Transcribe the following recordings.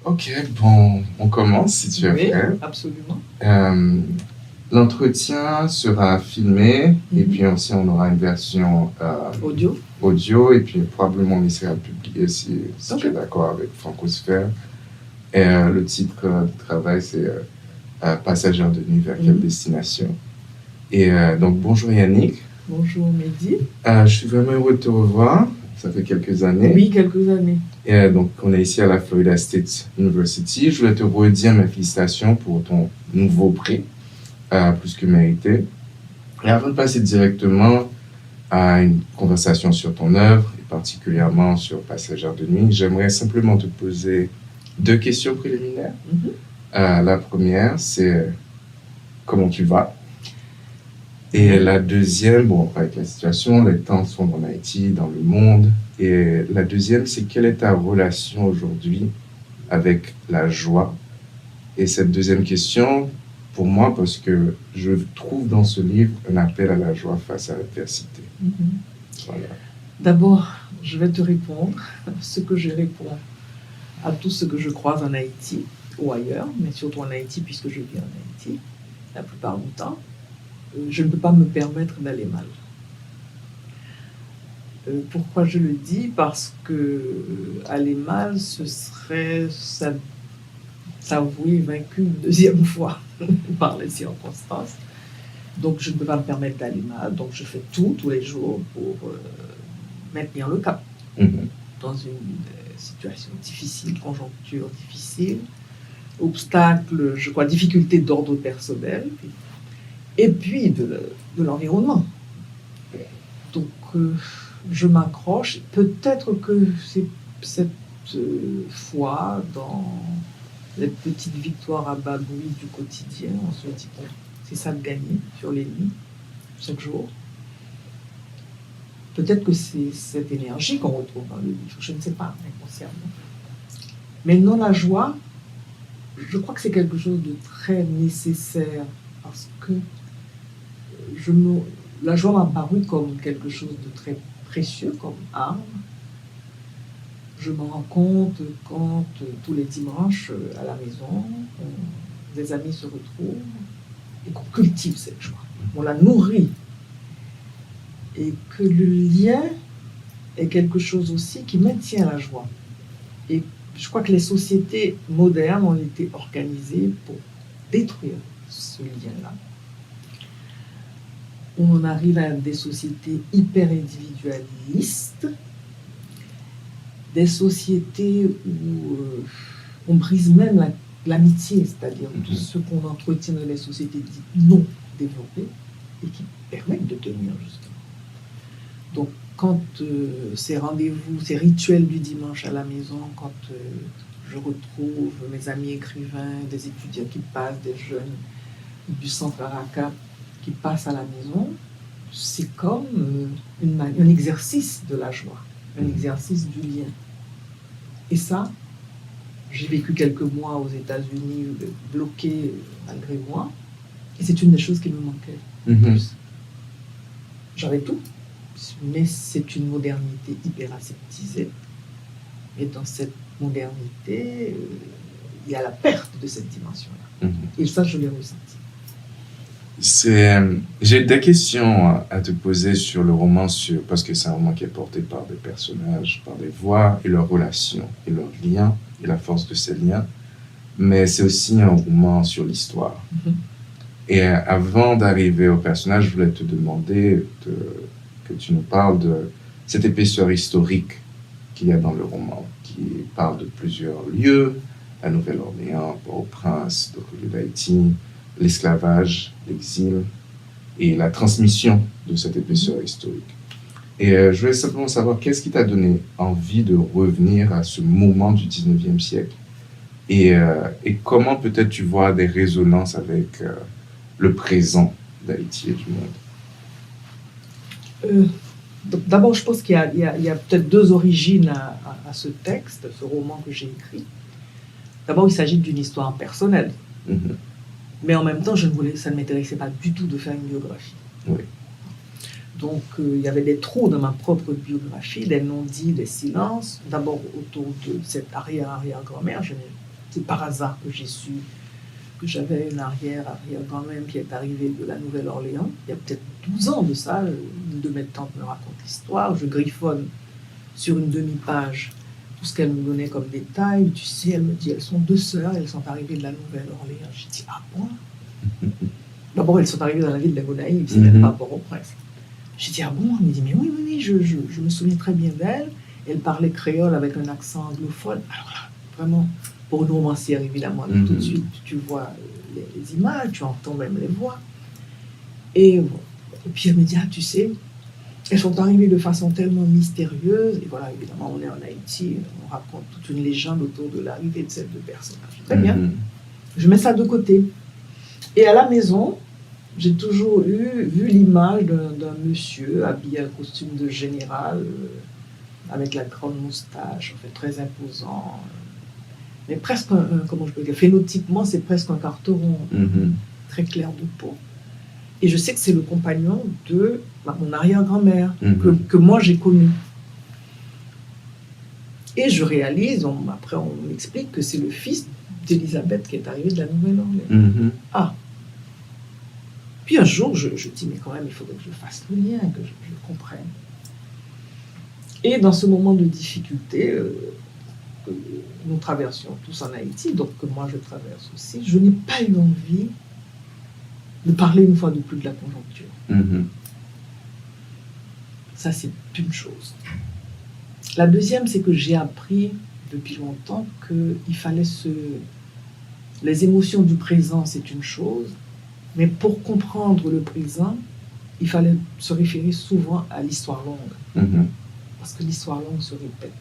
Ok, bon, on commence si tu es Oui, prêt. absolument. L'entretien sera filmé et puis aussi on aura une version audio et puis probablement on essaiera de publier si tu es d'accord avec Francosphère. Et le titre du travail c'est Passagère de nuit vers quelle destination. Et donc bonjour Yannick. Bonjour Mehdi. Je suis vraiment heureux de te revoir. Ça fait quelques années. Oui, quelques années. Et donc, on est ici à la Florida State University. Je voulais te redire mes félicitations pour ton nouveau prix, plus que mérité. Et avant de passer directement à une conversation sur ton œuvre, et particulièrement sur Passagère de nuit, j'aimerais simplement te poser 2 questions préliminaires. La première, c'est comment tu vas? Et la deuxième, bon, avec la situation, les temps sont en Haïti, dans le monde. Et la deuxième, c'est quelle est ta relation aujourd'hui avec la joie? Et cette deuxième question, pour moi, parce que je trouve dans ce livre un appel à la joie face à l'adversité. Voilà. D'abord, je vais te répondre ce que je réponds à tout ce que je croise en Haïti ou ailleurs, mais surtout en Haïti puisque je vis en Haïti la plupart du temps. Je ne peux pas me permettre d'aller mal. Pourquoi je le dis? Parce que aller mal, ce serait s'avouer vaincu une deuxième fois par les circonstances. Donc je ne peux pas me permettre d'aller mal, donc je fais tous les jours pour maintenir le cap dans une situation difficile, conjoncture difficile, obstacle, je crois, difficulté d'ordre personnel, et puis de l'environnement. Donc, je m'accroche. Peut-être que c'est cette foi dans les petites victoires à bas bruit du quotidien. On se dit, bon, c'est ça de gagner sur les lits, chaque jour. Peut-être que c'est cette énergie qu'on retrouve dans le livre. Je ne sais pas, inconsciemment. Mais non, la joie, je crois que c'est quelque chose de très nécessaire parce que la joie m'a paru comme quelque chose de très précieux, comme arme. Je m'en rends compte quand tous les dimanches à la maison, des amis se retrouvent et qu'on cultive cette joie. On la nourrit. Et que le lien est quelque chose aussi qui maintient la joie. Et je crois que les sociétés modernes ont été organisées pour détruire ce lien-là. On arrive à des sociétés hyper individualistes, des sociétés où on brise même l'amitié, c'est-à-dire tout ce qu'on entretient dans les sociétés dites non développées et qui permettent de tenir justement. Donc quand ces rendez-vous, ces rituels du dimanche à la maison, quand je retrouve mes amis écrivains, des étudiants qui passent, des jeunes du centre Araka qui passent à la maison, c'est comme un exercice de la joie, un exercice du lien. Et ça, j'ai vécu quelques mois aux États-Unis bloqué malgré moi, et c'est une des choses qui me manquait le plus. J'avais tout, mais c'est une modernité hyper aseptisée. Et dans cette modernité, il y a la perte de cette dimension-là. Et ça, je l'ai ressenti. J'ai des questions à te poser sur le roman, parce que c'est un roman qui est porté par des personnages, par des voix et leurs relations et leurs liens et la force de ces liens. Mais c'est aussi un roman sur l'histoire. Et avant d'arriver au personnage, je voulais te demander que tu nous parles de cette épaisseur historique qu'il y a dans le roman, qui parle de plusieurs lieux, la Nouvelle-Orléans, Port-au-Prince, d'autres lieux d'Haïti, l'esclavage, l'exil et la transmission de cette épaisseur historique. Et je voulais simplement savoir qu'est-ce qui t'a donné envie de revenir à ce moment du 19e siècle et comment peut-être tu vois des résonances avec le présent d'Haïti et du monde. D'abord, je pense qu'il y a peut-être 2 origines à ce texte, ce roman que j'ai écrit. D'abord, il s'agit d'une histoire personnelle. Mais en même temps, ça ne m'intéressait pas du tout de faire une biographie. Oui. Donc, il y avait des trous dans ma propre biographie, des non-dits, des silences. D'abord, autour de cette arrière-arrière-grand-mère, je n'ai C'est par hasard que j'ai su que j'avais une arrière-grand-mère qui est arrivée de la Nouvelle-Orléans, il y a peut-être 12 ans de ça. Une de mes tantes me raconte l'histoire, je griffonne sur une demi-page tout ce qu'elle me donnait comme détail. Tu sais, elle me dit, elles sont 2 sœurs, elles sont arrivées de la Nouvelle-Orléans. J'ai dit, ah bon? D'abord, elles sont arrivées dans la ville de Gonaïves, c'est même pas Port-au-Prince. J'ai dit, ah bon? Elle me dit, mais oui, je me souviens très bien d'elle. Elle parlait créole avec un accent anglophone. Alors là, vraiment, pour une romancière, évidemment, tout de suite, tu vois les images, tu entends même les voix. Et puis elle me dit, ah, tu sais, elles sont arrivées de façon tellement mystérieuse. Et voilà, évidemment, on est en Haïti, on raconte toute une légende autour de l'arrivée de ces 2 personnages. Très bien. Je mets ça de côté. Et à la maison, j'ai toujours vu l'image d'un monsieur habillé en costume de général, avec la grande moustache, en fait, très imposant. Mais presque, comment je peux dire, phénotypiquement, c'est presque un carteron, très clair de peau. Et je sais que c'est le compagnon de mon arrière-grand-mère, que moi j'ai connu. Et je réalise, après on m'explique que c'est le fils d'Élisabeth qui est arrivé de la Nouvelle-Orléans. Ah. Puis un jour, je dis, mais quand même, il faudrait que je fasse le lien, que je comprenne. Et dans ce moment de difficulté, que nous traversions tous en Haïti, donc que moi je traverse aussi, je n'ai pas eu envie de parler une fois de plus de la conjoncture. Ça, c'est une chose. La deuxième, c'est que j'ai appris depuis longtemps qu'il fallait les émotions du présent, c'est une chose, mais pour comprendre le présent, il fallait se référer souvent à l'histoire longue. Parce que l'histoire longue se répète.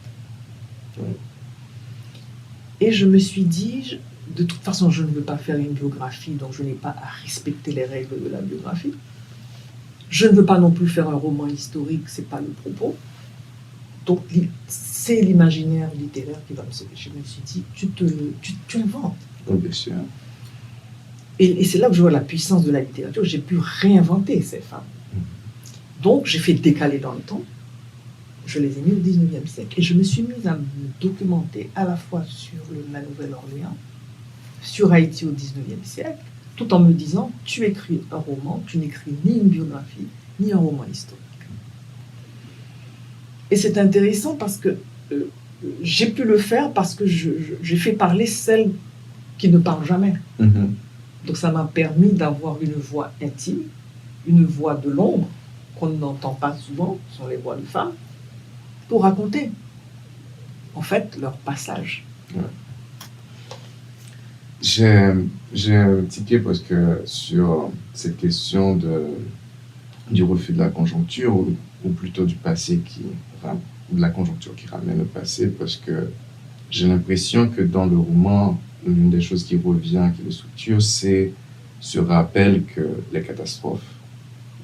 Et je me suis dit, de toute façon, je ne veux pas faire une biographie, donc je n'ai pas à respecter les règles de la biographie. Je ne veux pas non plus faire un roman historique, c'est pas le propos. Donc, c'est l'imaginaire littéraire qui va me sauver. Je me suis dit, tu inventes. Bien sûr. Et c'est là que je vois la puissance de la littérature. J'ai pu réinventer ces femmes. Donc, j'ai fait décaler dans le temps. Je les ai mis au 19e siècle. Et je me suis mise à me documenter à la fois sur la Nouvelle-Orléans, sur Haïti au 19e siècle, tout en me disant, tu écris un roman, tu n'écris ni une biographie, ni un roman historique. Et c'est intéressant parce que j'ai pu le faire parce que j'ai fait parler celles qui ne parlent jamais. Donc ça m'a permis d'avoir une voix intime, une voix de l'ombre, qu'on n'entend pas souvent, ce sont les voix de femmes, pour raconter, en fait, leur passage. J'ai un ticket parce que sur cette question du refus de la conjoncture, ou plutôt du passé de la conjoncture qui ramène le passé, parce que j'ai l'impression que dans le roman, l'une des choses qui revient, qui le structure, c'est ce rappel que les catastrophes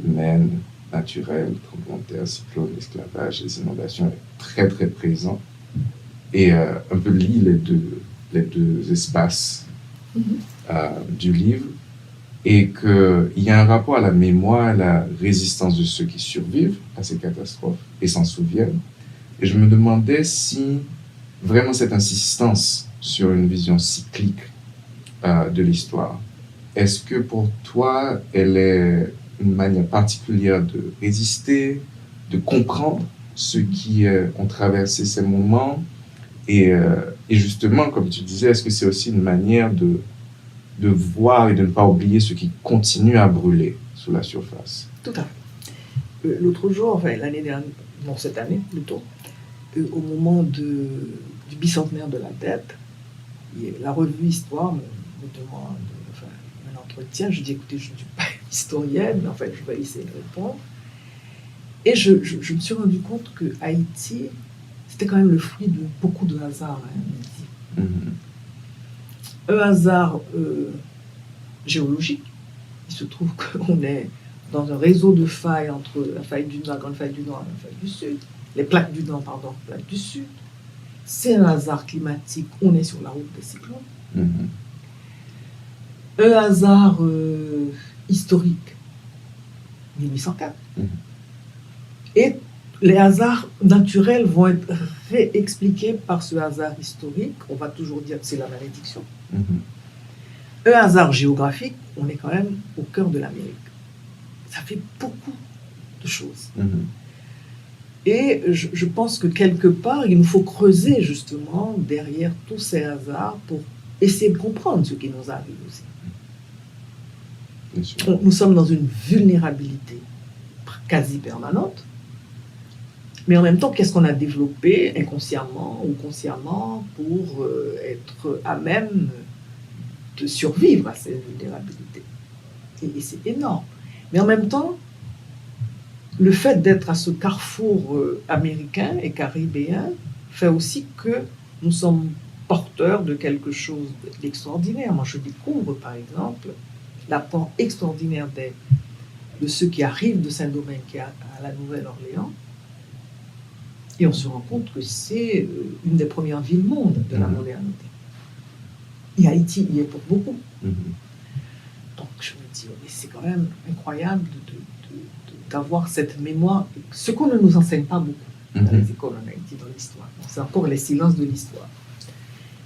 humaines, naturelles, tremblements de terre, cyclones, esclavage, les inondations est très très présent et un peu lie les deux espaces du livre, et qu'il y a un rapport à la mémoire, à la résistance de ceux qui survivent à ces catastrophes et s'en souviennent. Et je me demandais si vraiment cette insistance sur une vision cyclique de l'histoire, est-ce que pour toi, elle est une manière particulière de résister, de comprendre ceux qui ont traversé ces moments, et justement, comme tu disais, est-ce que c'est aussi une manière de voir et de ne pas oublier ce qui continue à brûler sous la surface? Tout à fait. L'autre jour, enfin l'année dernière, non cette année plutôt, au moment du bicentenaire de la dette, la revue Histoire me demande un entretien. Je dis, écoutez, je ne suis pas historienne, mais en fait, je vais essayer de répondre. Et je me suis rendu compte que Haïti, c'était quand même le fruit de beaucoup de hasards. Un hasard géologique. Il se trouve qu'on est dans un réseau de failles entre la faille du Nord, la grande faille du Nord et la faille du Sud. Les plaques du Nord, pardon, plaques du Sud. C'est un hasard climatique. On est sur la route des cyclones. Un hasard historique. 1804. Et Les hasards naturels vont être réexpliqués par ce hasard historique. On va toujours dire que c'est la malédiction. Un hasard géographique, on est quand même au cœur de l'Amérique. Ça fait beaucoup de choses. Et je pense que quelque part, il nous faut creuser justement derrière tous ces hasards pour essayer de comprendre ce qui nous arrive aussi. Nous sommes dans une vulnérabilité quasi permanente, mais en même temps, qu'est-ce qu'on a développé inconsciemment ou consciemment pour être à même de survivre à ces vulnérabilités. Et c'est énorme. Mais en même temps, le fait d'être à ce carrefour américain et caribéen fait aussi que nous sommes porteurs de quelque chose d'extraordinaire. Moi, je découvre, par exemple, l'apport extraordinaire de ceux qui arrivent de Saint-Domingue à la Nouvelle-Orléans. Et on se rend compte que c'est une des premières villes monde de la modernité. Et Haïti y est pour beaucoup. Donc je me dis, mais c'est quand même incroyable d'avoir cette mémoire, ce qu'on ne nous enseigne pas beaucoup dans les écoles en Haïti, dans l'histoire. C'est encore les silences de l'histoire.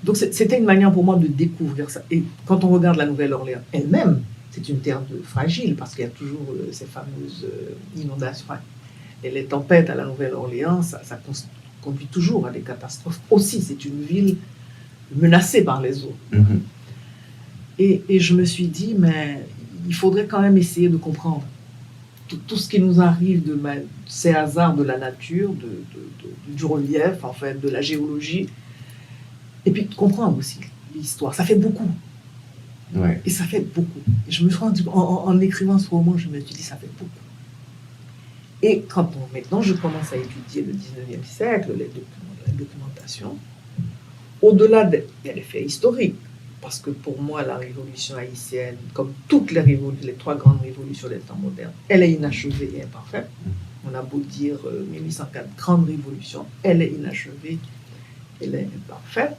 Donc c'était une manière pour moi de découvrir ça. Et quand on regarde la Nouvelle-Orléans elle-même, c'est une terre fragile, parce qu'il y a toujours ces fameuses inondations. Et les tempêtes à la Nouvelle-Orléans, ça conduit toujours à des catastrophes. Aussi, c'est une ville menacée par les eaux. Et je me suis dit, mais il faudrait quand même essayer de comprendre tout ce qui nous arrive de ces hasards de la nature, du relief, en fait, de la géologie, et puis de comprendre aussi l'histoire. Ça fait beaucoup. Ouais. Et ça fait beaucoup. Et je me suis rendu, en écrivant ce roman, je me suis dit, ça fait beaucoup. Et maintenant, je commence à étudier le 19e siècle, la documentation, au-delà des faits historiques, parce que pour moi, la révolution haïtienne, comme toutes les trois grandes révolutions des temps modernes, elle est inachevée et imparfaite. On a beau dire 1804, grande révolution, elle est inachevée, elle est imparfaite.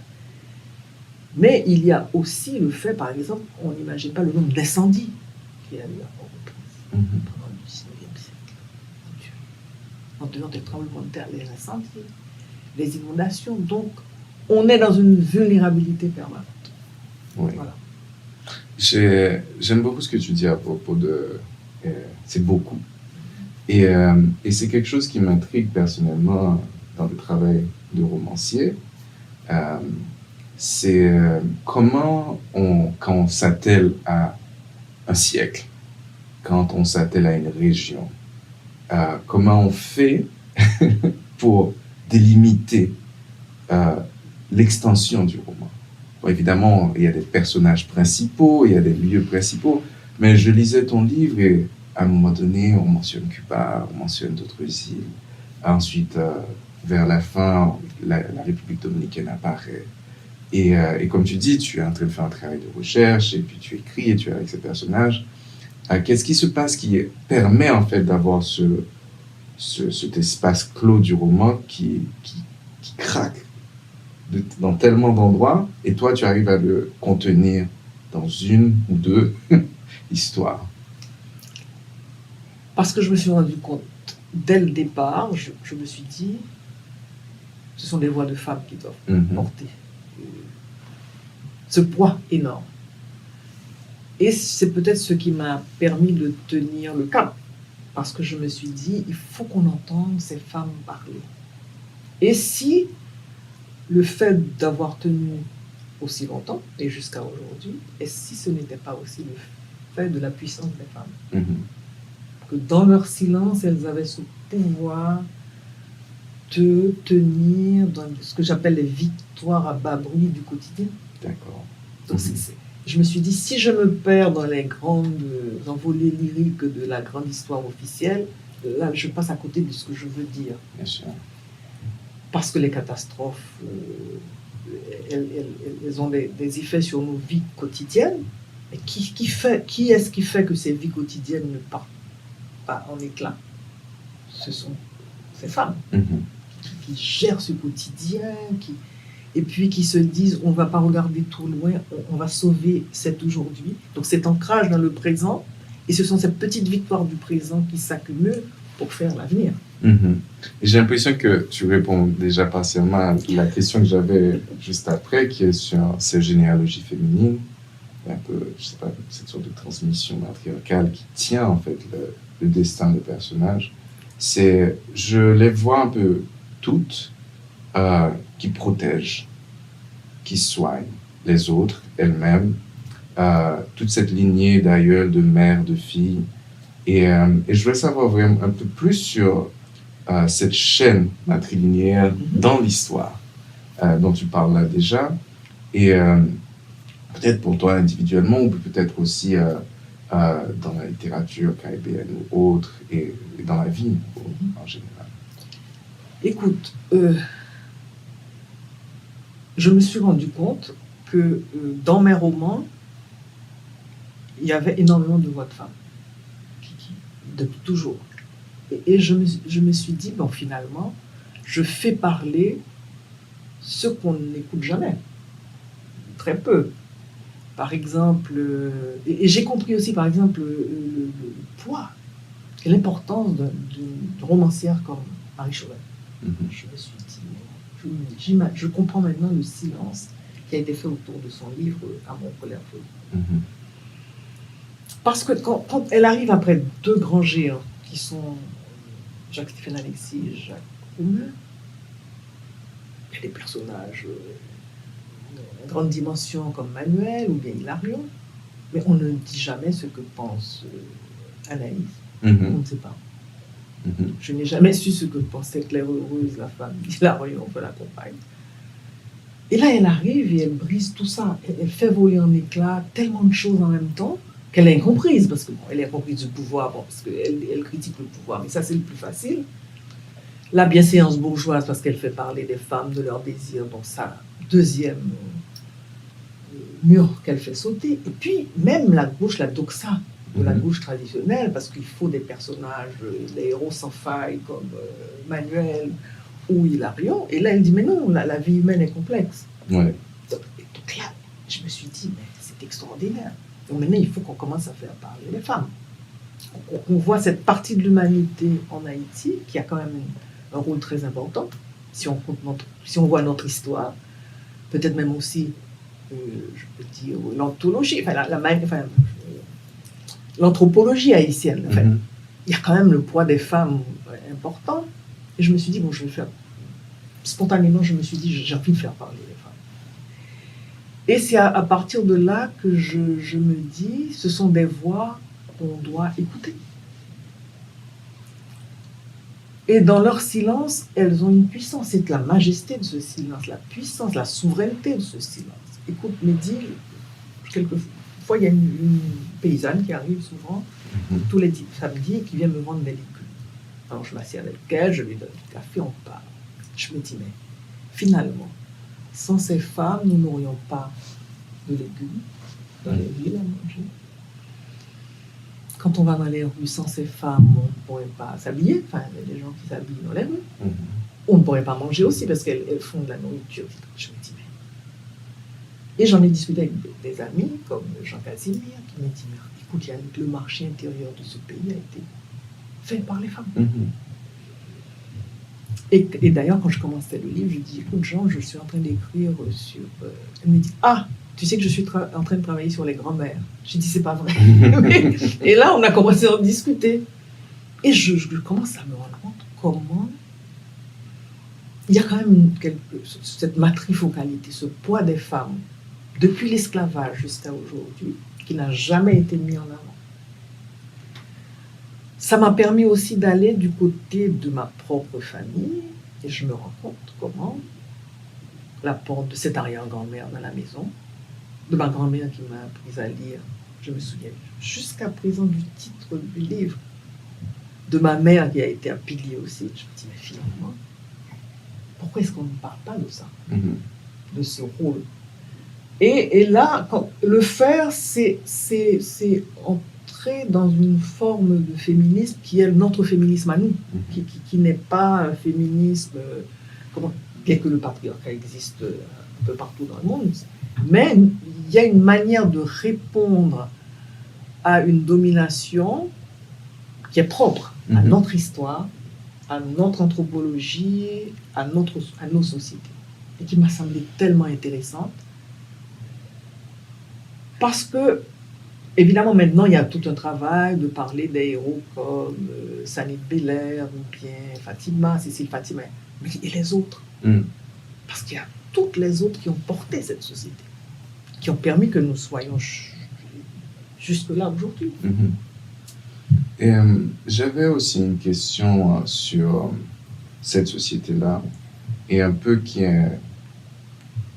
Mais il y a aussi le fait, par exemple, on n'imagine pas le nombre d'incendies qu'il y a eu à Port-au-Prince pendant le 19e siècle. En dehors des tremblements de terre, les incendies, les inondations. Donc, on est dans une vulnérabilité permanente. Oui. Voilà. J'aime beaucoup ce que tu dis à propos de... c'est beaucoup. Et c'est quelque chose qui m'intrigue personnellement dans le travail de romancier. C'est comment quand on s'attelle à un siècle, quand on s'attelle à une région, comment on fait pour délimiter l'extension du roman. Bon, évidemment, il y a des personnages principaux, il y a des lieux principaux, mais je lisais ton livre et à un moment donné, on mentionne Cuba, on mentionne d'autres îles. Ensuite, vers la fin, la République dominicaine apparaît. Et comme tu dis, tu es en train de faire un travail de recherche, et puis tu écris, et tu es avec ces personnages. Qu'est-ce qui se passe qui permet en fait d'avoir cet espace clos du roman qui craque dans tellement d'endroits, et toi tu arrives à le contenir dans une ou deux histoires? Parce que je me suis rendu compte, dès le départ, je me suis dit, ce sont des voix de femmes qui doivent porter ce poids énorme. Et c'est peut-être ce qui m'a permis de tenir le cap, parce que je me suis dit, il faut qu'on entende ces femmes parler. Et si le fait d'avoir tenu aussi longtemps, et jusqu'à aujourd'hui, et si ce n'était pas aussi le fait de la puissance des femmes, que dans leur silence, elles avaient ce pouvoir de tenir dans ce que j'appelle les victoires à bas bruit du quotidien. D'accord. Donc je me suis dit, si je me perds dans les grandes envolées lyriques de la grande histoire officielle, là, je passe à côté de ce que je veux dire. Bien sûr. Parce que les catastrophes, elles ont des effets sur nos vies quotidiennes. Mais qui est-ce qui fait que ces vies quotidiennes ne partent pas en éclats? Ce sont ces femmes qui gèrent ce quotidien, et puis qui se disent, on ne va pas regarder trop loin, on va sauver cet aujourd'hui. Donc cet ancrage dans le présent, et ce sont ces petites victoires du présent qui s'accumulent pour faire l'avenir. Mhm. Et j'ai l'impression que tu réponds déjà partiellement à la question que j'avais juste après, qui est sur ces généalogies féminines, et un peu, je sais pas, cette sorte de transmission matriarcale qui tient en fait le destin des personnages. Je les vois un peu toutes qui protègent, qui soignent les autres, elles-mêmes, toute cette lignée d'aïeuls, de mères, de filles. Et je voulais savoir vraiment un peu plus sur cette chaîne matrilinéaire dans l'histoire dont tu parles là déjà. Et peut-être pour toi individuellement, ou peut-être aussi dans la littérature caribéenne ou autre, et dans la vie en général. Écoute, je me suis rendu compte que dans mes romans, il y avait énormément de voix de femmes, depuis toujours. Et je me suis dit, bon, finalement, je fais parler ceux qu'on n'écoute jamais, très peu. Par exemple, et j'ai compris aussi, par exemple, le poids et l'importance d'une romancière comme Marie Chauvel. Je me suis dit, je comprends maintenant le silence qui a été fait autour de son livre Amour, colère, folie. Parce que quand elle arrive après deux grands géants qui sont Jacques-Stéphane Alexis et Jacques Roumain, il y a des personnages de grande dimension comme Manuel ou bien Hilarion, mais on ne dit jamais ce que pense Anaïs. On ne sait pas. Je n'ai jamais su ce que pensait Claire Heureuse, la femme d'Hilarion, enfin la compagne. Et là, elle arrive et elle brise tout ça. Elle fait voler en éclats tellement de choses en même temps qu'elle est incomprise, parce que bon, elle est incomprise du pouvoir, bon, parce qu'elle critique le pouvoir, mais ça c'est le plus facile. La bienséance bourgeoise, parce qu'elle fait parler des femmes, de leurs désirs, donc ça, deuxième mur qu'elle fait sauter. Et puis, même la gauche, la doxa de la gauche traditionnelle, parce qu'il faut des personnages, des héros sans faille, comme Manuel ou Hilarion. Et là, elle dit, mais non, la vie humaine est complexe. Ouais. Donc là, je me suis dit, mais c'est extraordinaire. Donc maintenant, il faut qu'on commence à faire parler les femmes. On voit cette partie de l'humanité en Haïti qui a quand même un rôle très important. Si on voit notre histoire, peut-être même aussi, je peux dire, l'anthologie, l'anthropologie haïtienne. En fait. Il y a quand même le poids des femmes important. Et je me suis dit, bon, je vais faire. Spontanément, je me suis dit, j'ai envie de faire parler les femmes. Et c'est à partir de là que je me dis, ce sont des voix qu'on doit écouter. Et dans leur silence, elles ont une puissance. C'est la majesté de ce silence, la puissance, la souveraineté de ce silence. Écoute, Mehdi, quelquefois, il y a une paysanne qui arrive souvent, tous les samedis, et qui vient me vendre des légumes. Alors je m'assieds avec elle, je lui donne du café, on parle. Je me dis, mais finalement, sans ces femmes, nous n'aurions pas de légumes dans les villes à manger. Quand on va dans les rues sans ces femmes, on ne pourrait pas s'habiller. Enfin, il y a des gens qui s'habillent dans les rues. On ne pourrait pas manger aussi parce qu'elles font de la nourriture. Je me dis, mais... Et j'en ai discuté avec des amis, comme Jean Casimir, qui m'a dit, mais écoute, Yannick, le marché intérieur de ce pays a été fait par les femmes. Et d'ailleurs, quand je commençais le livre, je dis, écoute Jean, je suis en train d'écrire sur... Elle me dit, ah, tu sais que je suis en train de travailler sur les grands-mères. J'ai dit, c'est pas vrai. Et là, on a commencé à en discuter. Et je commence à me rendre compte comment il y a quand même cette matrifocalité, ce poids des femmes, depuis l'esclavage jusqu'à aujourd'hui, qui n'a jamais été mis en avant. Ça m'a permis aussi d'aller du côté de ma propre famille, et je me rends compte comment l'apport de cette arrière-grand-mère dans la maison, de ma grand-mère qui m'a appris à lire, je me souviens jusqu'à présent du titre du livre, de ma mère qui a été un pilier aussi. Je me dis, mais finalement, pourquoi est-ce qu'on ne parle pas de ça, de ce rôle? Et là, le faire, c'est entrer dans une forme de féminisme qui est notre féminisme à nous, qui n'est pas un féminisme, bien que le patriarcat existe un peu partout dans le monde, mais il y a une manière de répondre à une domination qui est propre à notre histoire, à notre anthropologie, à nos sociétés. Et qui m'a semblé tellement intéressante. Parce que, évidemment, maintenant, il y a tout un travail de parler des héros comme Sanit Belair ou bien Fatima, Cécile Fatima. Mais et les autres? Parce qu'il y a toutes les autres qui ont porté cette société, qui ont permis que nous soyons jusque-là aujourd'hui. Et j'avais aussi une question sur cette société-là, et un peu qui est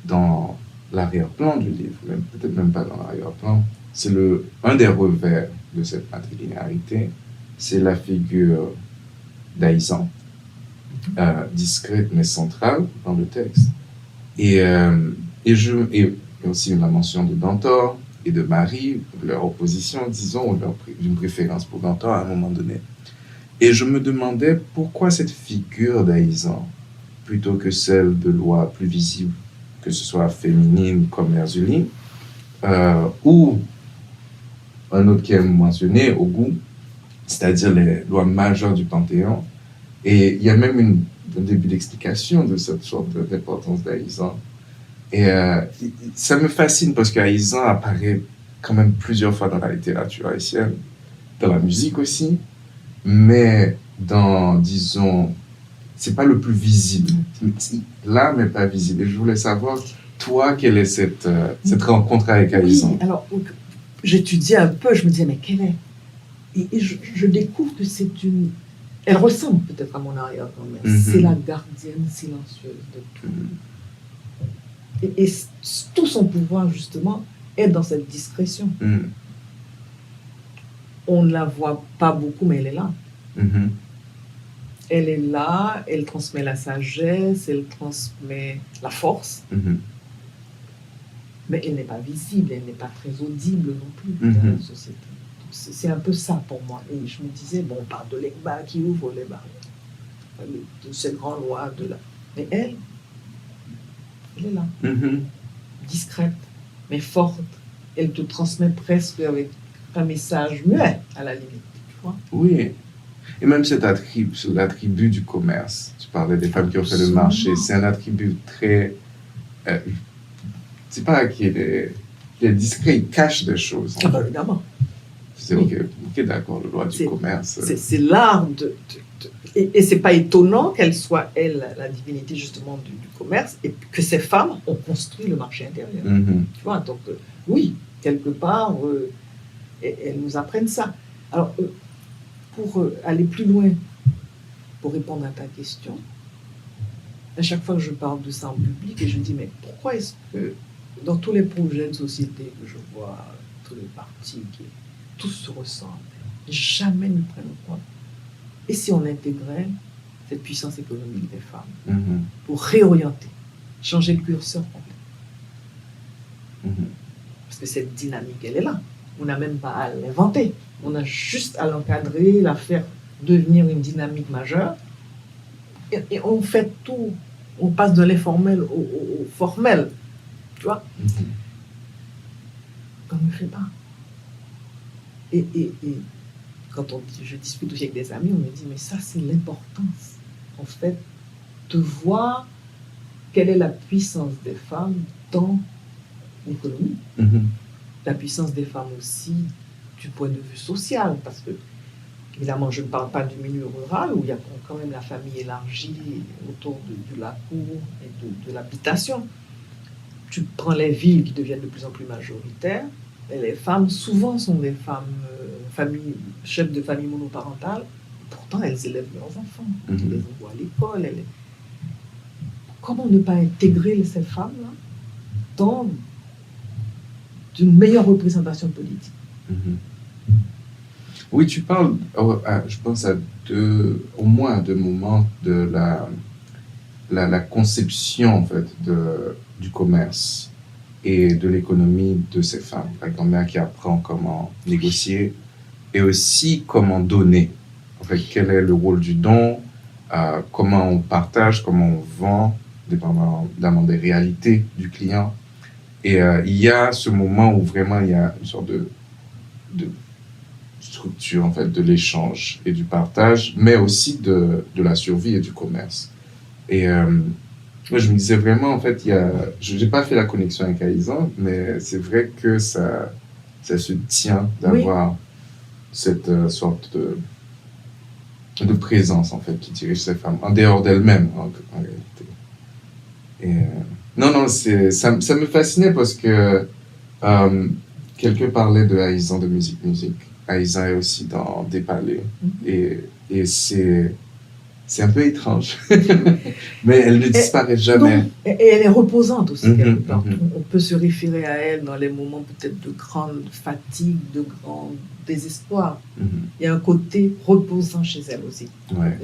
dans l'arrière-plan du livre, peut-être même pas dans l'arrière-plan. C'est un des revers de cette matrilinéarité, c'est la figure d'Aïsan, discrète mais centrale dans le texte. Et aussi la mention de Dantor et de Marie, leur opposition, disons, ou d'une préférence pour Dantor à un moment donné. Et je me demandais pourquoi cette figure d'Aïsan, plutôt que celle de Loi plus visible, que ce soit féminine comme Erzulie, ou un autre qui est mentionné, Ogou, c'est-à-dire les lois majeures du Panthéon. Et il y a même un début d'explication de cette sorte d'importance d'Aïsan. Et ça me fascine parce qu'Aïsan apparaît quand même plusieurs fois dans la littérature haïtienne, dans la musique aussi, mais dans, disons, c'est pas le plus visible. Là, mais pas visible. Et je voulais savoir, toi, quelle est cette rencontre avec Aïsan? Oui, alors, j'étudiais un peu, je me disais, mais quelle est? Et je découvre que c'est une... Elle ressemble peut-être à mon arrière-grand-mère. C'est la gardienne silencieuse de tout. Et tout son pouvoir, justement, est dans cette discrétion. On ne la voit pas beaucoup, mais elle est là. Elle est là, elle transmet la sagesse, elle transmet la force. Mais elle n'est pas visible, elle n'est pas très audible non plus dans la société. C'est un peu ça pour moi. Et je me disais, bon, on parle de l'Egba qui ouvre les barres, de cette grande loi de là. Mais elle est là, discrète, mais forte. Elle te transmet presque avec un message muet, à la limite. Tu vois? Oui. Et même cet attribut du commerce. Tu parlais des femmes qui ont fait le marché. C'est un attribut très... c'est pas qu'il est discret, il cache des choses. Ah ben, évidemment. C'est ok, d'accord, le droit du commerce. C'est l'art et c'est pas étonnant qu'elle soit, elle, la divinité justement du commerce, et que ces femmes ont construit le marché intérieur. Tu vois, donc oui, quelque part, elles nous apprennent ça. Alors, pour aller plus loin, pour répondre à ta question, à chaque fois que je parle de ça en public, et je me dis, mais pourquoi est-ce que dans tous les projets de société que je vois, tous les partis, tous se ressemblent, jamais ne prennent compte. Et si on intégrait cette puissance économique des femmes pour réorienter, changer le curseur complet. Parce que cette dynamique, elle est là. On n'a même pas à l'inventer. On a juste à l'encadrer, la faire devenir une dynamique majeure. Et on fait tout. On passe de l'informel au formel. Tu vois? On ne le fait pas. Et quand je discute aussi avec des amis, on me dit, mais ça, c'est l'importance, en fait, de voir quelle est la puissance des femmes dans l'économie. La puissance des femmes aussi du point de vue social, parce que, évidemment, je ne parle pas du milieu rural, où il y a quand même la famille élargie autour de la cour et de l'habitation. Tu prends les villes qui deviennent de plus en plus majoritaires, et les femmes, souvent, sont des femmes chefs de famille monoparentales, pourtant elles élèvent leurs enfants, elles les envoient à l'école. Comment ne pas intégrer ces femmes-là dans une meilleure représentation politique? Oui, tu parles, je pense au moins à 2 moments de la conception en fait du commerce et de l'économie de ces femmes. La grand-mère qui apprend comment négocier et aussi comment donner. En fait, quel est le rôle du don, comment on partage, comment on vend, dépendamment des réalités du client. Et il y a ce moment où vraiment il y a une sorte de structure en fait de l'échange et du partage, mais aussi de la survie et du commerce. Et moi, je me disais vraiment, en fait, je n'ai pas fait la connexion avec Aïzan, mais c'est vrai que ça se tient d'avoir cette sorte de présence, en fait, qui dirige ces femmes, en dehors d'elles-mêmes, en réalité. Et, non, ça me fascinait parce que quelqu'un parlait de Aïzan, de musique. Aïzan est aussi dans Des Palais. Et c'est un peu étrange, mais elle ne disparaît jamais. Donc, et elle est reposante aussi, quelque part. On peut se référer à elle dans les moments peut-être de grande fatigue, de grand désespoir. Il y a un côté reposant chez elle aussi. Ouais.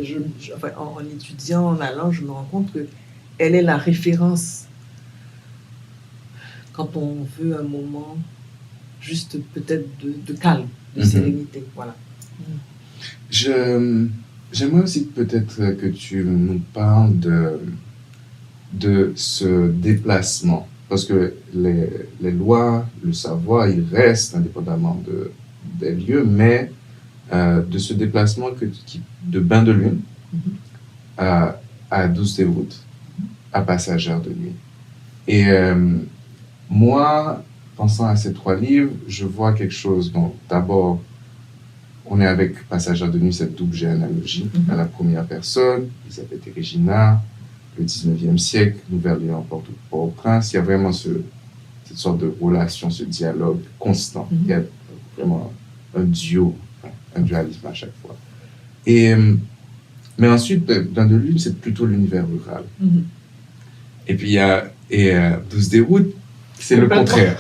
Enfin, en étudiant, en allant, je me rends compte qu'elle est la référence quand on veut un moment juste peut-être de calme, de sérénité. Voilà. J'aimerais aussi peut-être que tu nous parles de ce déplacement, parce que les lois, le savoir, il reste indépendamment des lieux, mais de ce déplacement de Bain de Lune à 12 des routes, à Passagère de nuit. Et moi, pensant à ces 3 livres, je vois quelque chose. Donc, d'abord, on est avec Passagère de nuit, cette double généalogie à la première personne, Elisabeth et Regina, le 19e siècle, Nouvelle-Orléans, Port-au-Prince. Il y a vraiment cette sorte de relation, ce dialogue constant. Il y a vraiment un dualisme à chaque fois. Mais ensuite, dans de Lune, c'est plutôt l'univers rural. Et puis, il y a 12 des routes, c'est le contraire.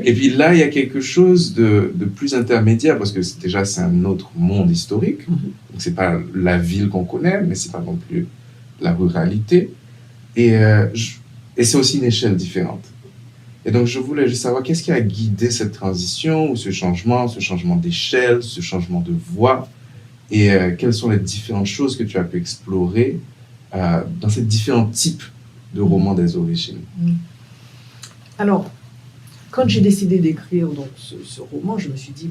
Et puis là, il y a quelque chose de plus intermédiaire, parce que c'est un autre monde historique. Donc, c'est pas la ville qu'on connaît, mais c'est pas non plus la ruralité. Et c'est aussi une échelle différente. Et donc, je voulais juste savoir qu'est-ce qui a guidé cette transition, ou ce changement d'échelle, ce changement de voix, et quelles sont les différentes choses que tu as pu explorer dans ces différents types de romans des origines. Alors, quand j'ai décidé d'écrire donc, ce roman, je me suis dit,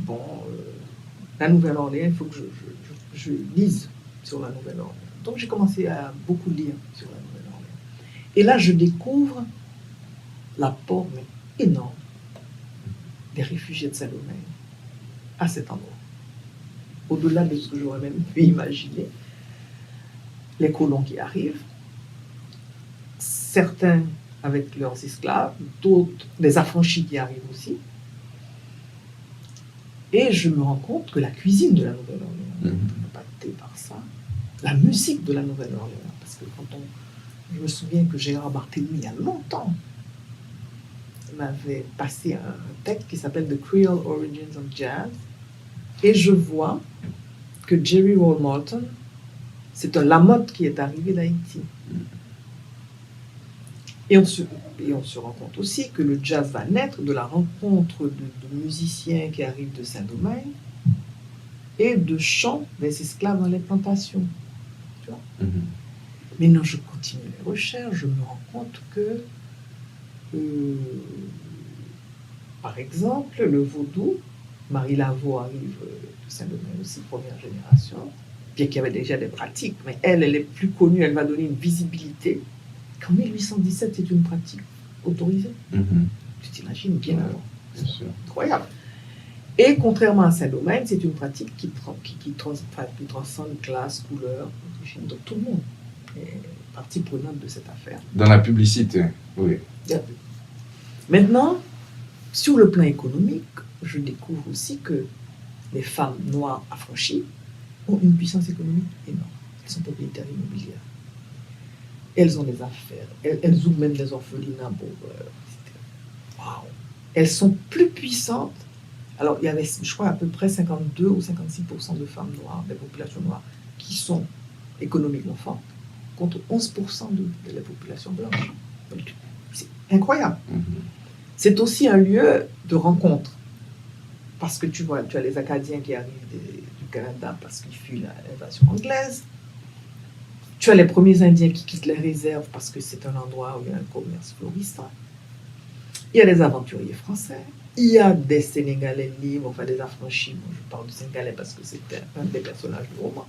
la Nouvelle-Orléans, il faut que je lise sur la Nouvelle-Orléans. Donc, j'ai commencé à beaucoup lire sur la Nouvelle-Orléans. Et là, je découvre l'apport énorme des réfugiés de Saint-Domingue à cet endroit. Au-delà de ce que j'aurais même pu imaginer, les colons qui arrivent, certains avec leurs esclaves, d'autres, des affranchis qui arrivent aussi. Et je me rends compte que la cuisine de la Nouvelle-Orléans est impactée par ça, la musique de la Nouvelle-Orléans, parce que je me souviens que Gérard Barthélemy, il y a longtemps, m'avait passé un texte qui s'appelle The Creole Origins of Jazz, et je vois que Jerry Wall-Morton, c'est un Lamotte qui est arrivé d'Haïti. Et on se rend compte aussi que le jazz va naître de la rencontre de musiciens qui arrivent de Saint-Domingue et de chants des esclaves dans les plantations. Tu vois? Mais non, je continue les recherches, je me rends compte que, par exemple, le vaudou, Marie Laveau arrive de Saint-Domingue aussi, première génération, bien qu'il y avait déjà des pratiques, mais elle est plus connue, elle va donner une visibilité. Qu'en 1817, c'est une pratique autorisée. Tu t'imagines bien avant. Bien sûr. Incroyable. Et contrairement à Saint-Domingue, c'est une pratique qui transcende classe, couleur, origine. Donc tout le monde est partie prenante de cette affaire. Dans la publicité, oui. Maintenant, sur le plan économique, je découvre aussi que les femmes noires affranchies ont une puissance économique énorme. Elles sont propriétaires immobilières. Elles ont des affaires. Elles ouvrent même des orphelinats pour... Waouh! Elles sont plus puissantes. Alors, il y avait, je crois, à peu près 52 ou 56% de femmes noires, des populations noires, qui sont économiquement fortes, contre 11% de la population blanche. Donc, c'est incroyable. C'est aussi un lieu de rencontre. Parce que tu vois, tu as les Acadiens qui arrivent du Canada parce qu'ils fuient l'invasion anglaise. Tu as les premiers Indiens qui quittent les réserves parce que c'est un endroit où il y a un commerce florissant. Il y a les aventuriers français. il y a des Sénégalais libres, enfin des affranchis, moi je parle du Sénégalais parce que c'était un des personnages du roman.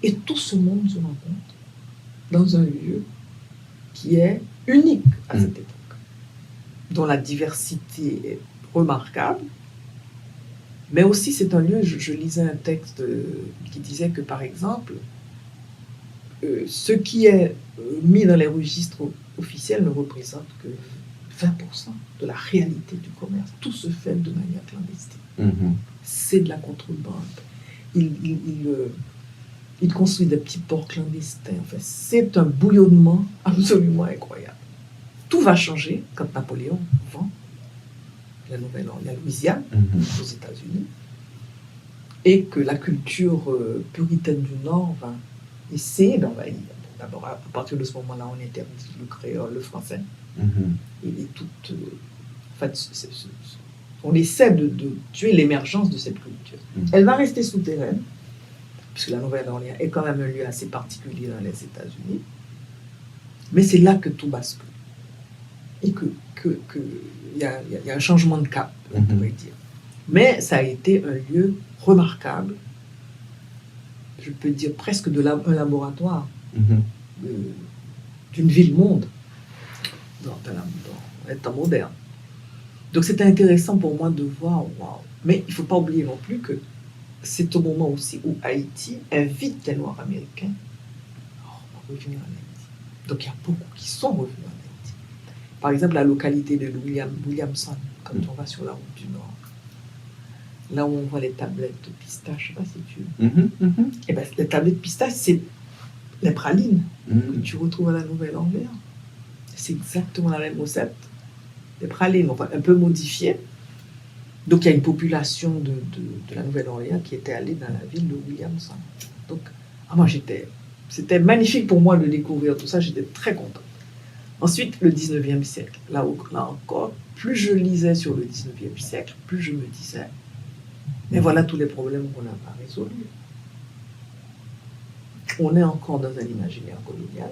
Et tout ce monde se rencontre dans un lieu qui est unique à cette époque, dont la diversité est remarquable, mais aussi c'est un lieu, je lisais un texte qui disait que par exemple, ce qui est mis dans les registres officiels ne représente que 20% de la réalité du commerce. Tout se fait de manière clandestine. C'est de la contrebande. Il construit des petits ports clandestins. Enfin, c'est un bouillonnement absolument incroyable. Tout va changer quand Napoléon vend la Nouvelle-Orléans, Louisiane, aux États-Unis, et que la culture puritaine du Nord va essayer d'envahir. D'abord, à partir de ce moment-là, on interdit le créole, le français, et toute. En fait, on essaie de tuer l'émergence de cette culture. Elle va rester souterraine, puisque la Nouvelle-Orléans est quand même un lieu assez particulier dans les États-Unis, mais c'est là que tout bascule. Et qu'il y a un changement de cap, on pourrait dire. Mais ça a été un lieu remarquable, je peux dire presque un laboratoire d'une ville-monde dans les temps modernes. Donc c'était intéressant pour moi de voir, waouh. Mais il ne faut pas oublier non plus que c'est au moment aussi où Haïti invite les Noirs américains à revenir en Haïti. Donc il y a beaucoup qui sont revenus en Haïti. Par exemple, la localité de Williamson, quand on va sur la route du Nord, là où on voit les tablettes de pistache, je ne sais pas si tu... Et ben, les tablettes de pistache, c'est les pralines que tu retrouves à la Nouvelle-Orléans. C'est exactement la même recette. Des pralines, enfin, un peu modifiées. Donc il y a une population de la Nouvelle-Orléans qui était allée dans la ville de Williamson. Donc, moi c'était magnifique pour moi de découvrir tout ça, j'étais très contente. Ensuite, le 19e siècle. Là encore, plus je lisais sur le 19e siècle, plus je me disais, mais voilà tous les problèmes qu'on n'a pas résolus. On est encore dans un imaginaire colonial.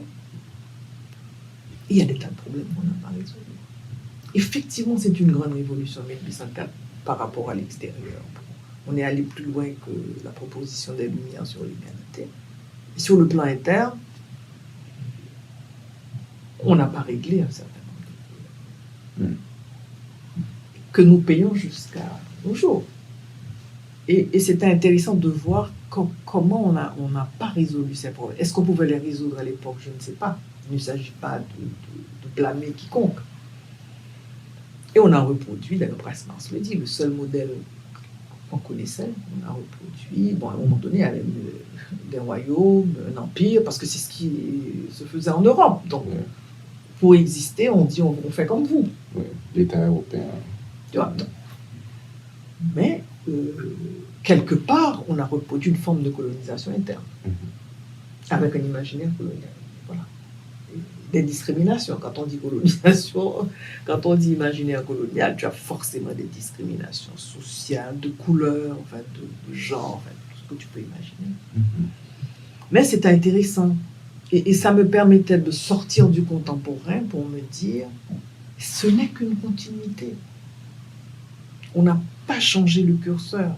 Il y a des tas de problèmes qu'on n'a pas résolus. Effectivement, c'est une grande révolution en 1804 par rapport à l'extérieur. On est allé plus loin que la proposition des Lumières sur l'humanité. Et sur le plan interne, on n'a pas réglé un certain nombre de problèmes que nous payons jusqu'à nos jours. Et c'était intéressant de voir comment on n'a pas résolu ces problèmes. Est-ce qu'on pouvait les résoudre à l'époque? Je ne sais pas. Il ne s'agit pas de blâmer quiconque. Et on a reproduit, la Brasmans le dit, le seul modèle qu'on connaissait, on a reproduit, bon, à un moment donné, il y avait des royaumes, un empire, parce que c'est ce qui se faisait en Europe. Donc, pour exister, on dit, on fait comme vous. L'État européen. Tu vois, mais, quelque part, on a reproduit une forme de colonisation interne, avec un imaginaire colonial. Voilà. Des discriminations. Quand on dit colonisation, quand on dit imaginaire colonial, tu as forcément des discriminations sociales, de couleur, enfin, de genre, enfin, tout ce que tu peux imaginer. Mais c'était intéressant. Et ça me permettait de sortir du contemporain pour me dire, ce n'est qu'une continuité. On n'a pas changé le curseur.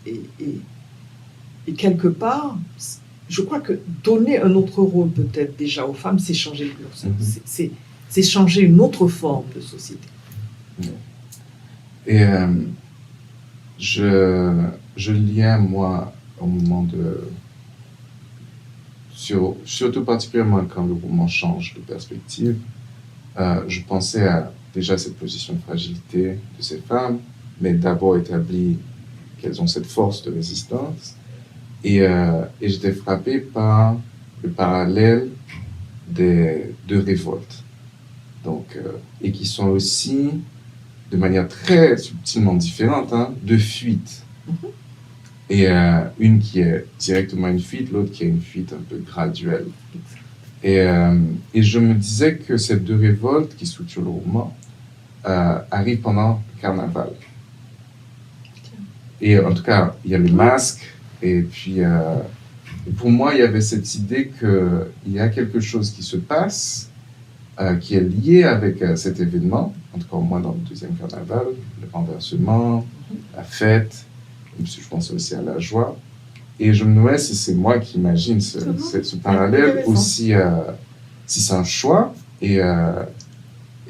Et quelque part, je crois que donner un autre rôle peut-être déjà aux femmes, c'est changer le curseur. C'est changer une autre forme de société. Et je liais, moi, au moment de... surtout particulièrement quand le roman change de perspective, je pensais à déjà cette position de fragilité de ces femmes, mais d'abord établi qu'elles ont cette force de résistance. Et j'étais frappé par le parallèle des deux révoltes. Donc, et qui sont aussi, de manière très subtilement différente, deux fuites. Et une qui est directement une fuite, l'autre qui est une fuite un peu graduelle. Et je me disais que ces deux révoltes qui structurent le roman arrivent pendant le carnaval. Et en tout cas, il y a le masque. Et puis, pour moi, il y avait cette idée qu'il y a quelque chose qui se passe, qui est lié avec cet événement, en tout cas moins dans le deuxième carnaval, le renversement, la fête, je pensais aussi à la joie. Et je me demandais si c'est moi qui imagine ce parallèle ou si c'est un choix et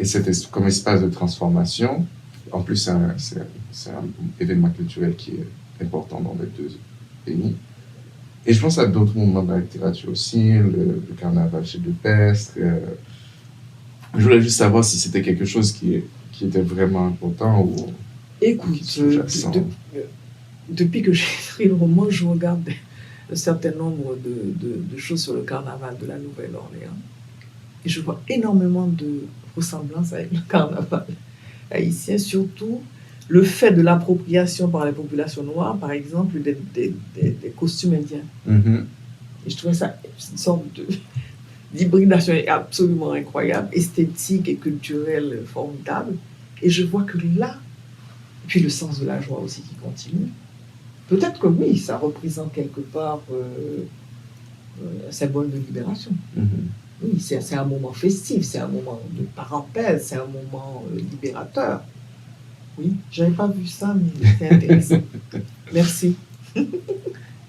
c'est comme espace de transformation. En plus, c'est un événement culturel qui est important dans les deux pays. Et je pense à d'autres moments de la littérature aussi, le carnaval chez Depestre. Je voulais juste savoir si c'était quelque chose qui était vraiment important ou Écoute, sous-jacent. Depuis que j'ai écrit le roman, je regarde un certain nombre de choses sur le carnaval de la Nouvelle-Orléans. Et je vois énormément de ressemblances avec le carnaval haïtien, surtout le fait de l'appropriation par les populations noires, par exemple, des costumes indiens. Mm-hmm. Et je trouvais ça une sorte d'hybridation absolument incroyable, esthétique et culturelle formidable. Et je vois que là, et puis le sens de la joie aussi qui continue. Peut-être que oui, ça représente quelque part un symbole de libération. Mm-hmm. Oui, c'est un moment festif, c'est un moment de parenthèse, c'est un moment libérateur. Oui, j'avais pas vu ça, mais c'est intéressant. Merci.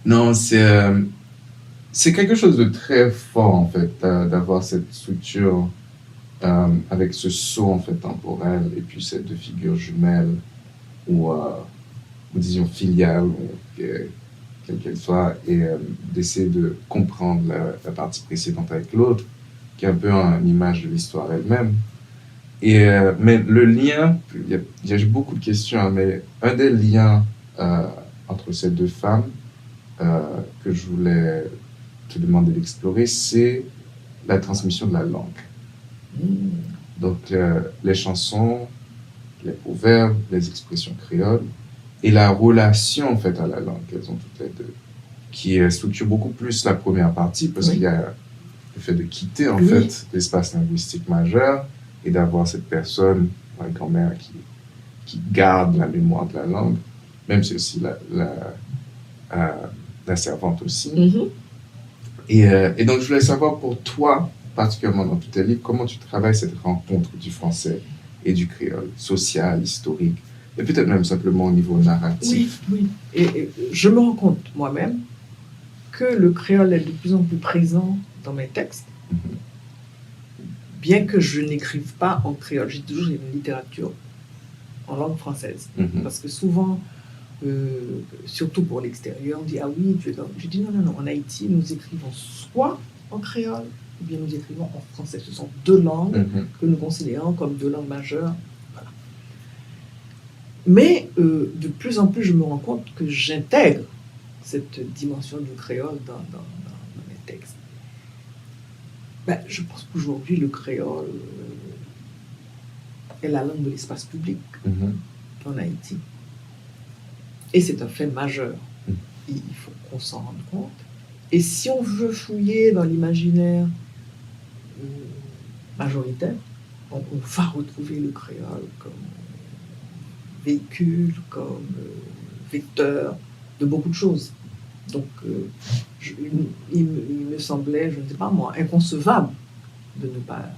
Non, c'est quelque chose de très fort, en fait, d'avoir cette structure avec ce saut, en fait, temporel, et puis ces deux figures jumelles, ou disons filiales, quelle qu'elle soit, et d'essayer de comprendre la partie précédente avec l'autre, qui est un peu une image de l'histoire elle-même. Mais le lien, il y a beaucoup de questions, hein, mais un des liens entre ces deux femmes que je voulais te demander d'explorer, c'est la transmission de la langue. Donc, les chansons, les proverbes, les expressions créoles, et la relation, en fait, à la langue qu'elles ont toutes les deux, qui structure beaucoup plus la première partie, parce qu'il y a le fait de quitter, en fait, l'espace linguistique majeur, et d'avoir cette personne, la grand-mère, qui garde la mémoire de la langue, même si aussi la servante aussi. Mm-hmm. Et donc, je voulais savoir pour toi, particulièrement dans tous tes livres, comment tu travailles cette rencontre du français et du créole, social, historique, et peut-être même simplement au niveau narratif. Oui. Et je me rends compte moi-même que le créole est de plus en plus présent dans mes textes, bien que je n'écrive pas en créole. J'ai toujours une littérature en langue française. Parce que souvent, surtout pour l'extérieur, on dit « Ah oui, tu es dans... » Je dis « Non, en Haïti, nous écrivons soit en créole, ou bien nous écrivons en français. Ce sont deux langues que nous considérons comme deux langues majeures. » Voilà. Mais de plus en plus, je me rends compte que j'intègre cette dimension du créole dans mes textes. Ben, je pense qu'aujourd'hui, le créole est la langue de l'espace public en Haïti. Et c'est un fait majeur. Il faut qu'on s'en rende compte. Et si on veut fouiller dans l'imaginaire majoritaire, on va retrouver le créole comme véhicule, comme vecteur de beaucoup de choses. Donc, il me semblait, je ne sais pas moi, inconcevable de ne pas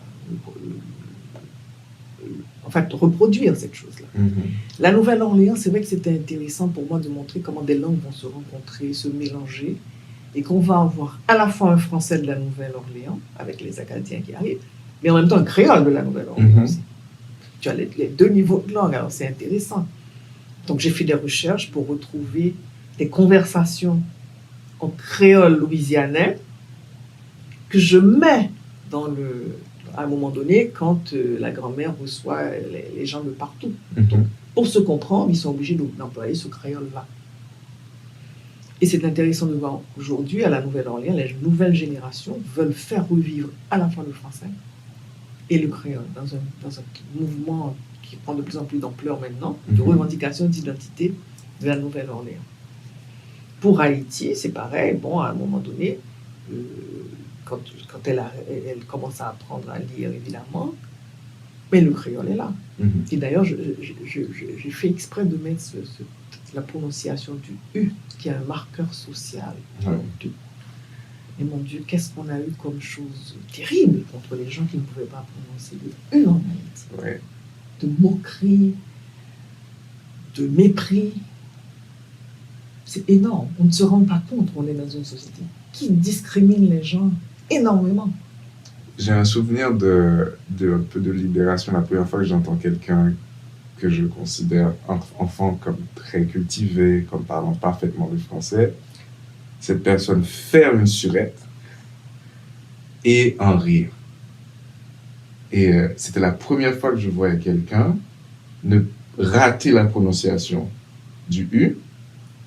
reproduire cette chose-là. La Nouvelle-Orléans, c'est vrai que c'était intéressant pour moi de montrer comment des langues vont se rencontrer, se mélanger, et qu'on va avoir à la fois un français de la Nouvelle-Orléans, avec les Acadiens qui arrivent, mais en même temps un créole de la Nouvelle-Orléans aussi. Tu as les deux niveaux de langue, alors c'est intéressant. Donc j'ai fait des recherches pour retrouver des conversations en créole louisianais que je mets à un moment donné quand la grand-mère reçoit les gens de partout. Donc, pour se comprendre, ils sont obligés d'employer ce créole-là. Et c'est intéressant de voir aujourd'hui, à la Nouvelle-Orléans, les nouvelles générations veulent faire revivre à la fois le français et le créole dans un mouvement qui prend de plus en plus d'ampleur maintenant, de revendication d'identité de la Nouvelle-Orléans. Pour Haïti, c'est pareil. Bon, à un moment donné, quand elle commence à apprendre à lire, évidemment, mais le créole est là. Et d'ailleurs, j'ai fait exprès de mettre la prononciation du U, qui est un marqueur social. Et mon Dieu, qu'est-ce qu'on a eu comme chose terrible contre les gens qui ne pouvaient pas prononcer le U en Haïti. de moquerie, de mépris. C'est énorme. On ne se rend pas compte qu'on est dans une société qui discrimine les gens énormément. J'ai un souvenir un peu de libération la première fois que j'entends quelqu'un que je considère enfant comme très cultivé, comme parlant parfaitement le français, cette personne faire une surette et en rire. Et c'était la première fois que je voyais quelqu'un ne rater la prononciation du U,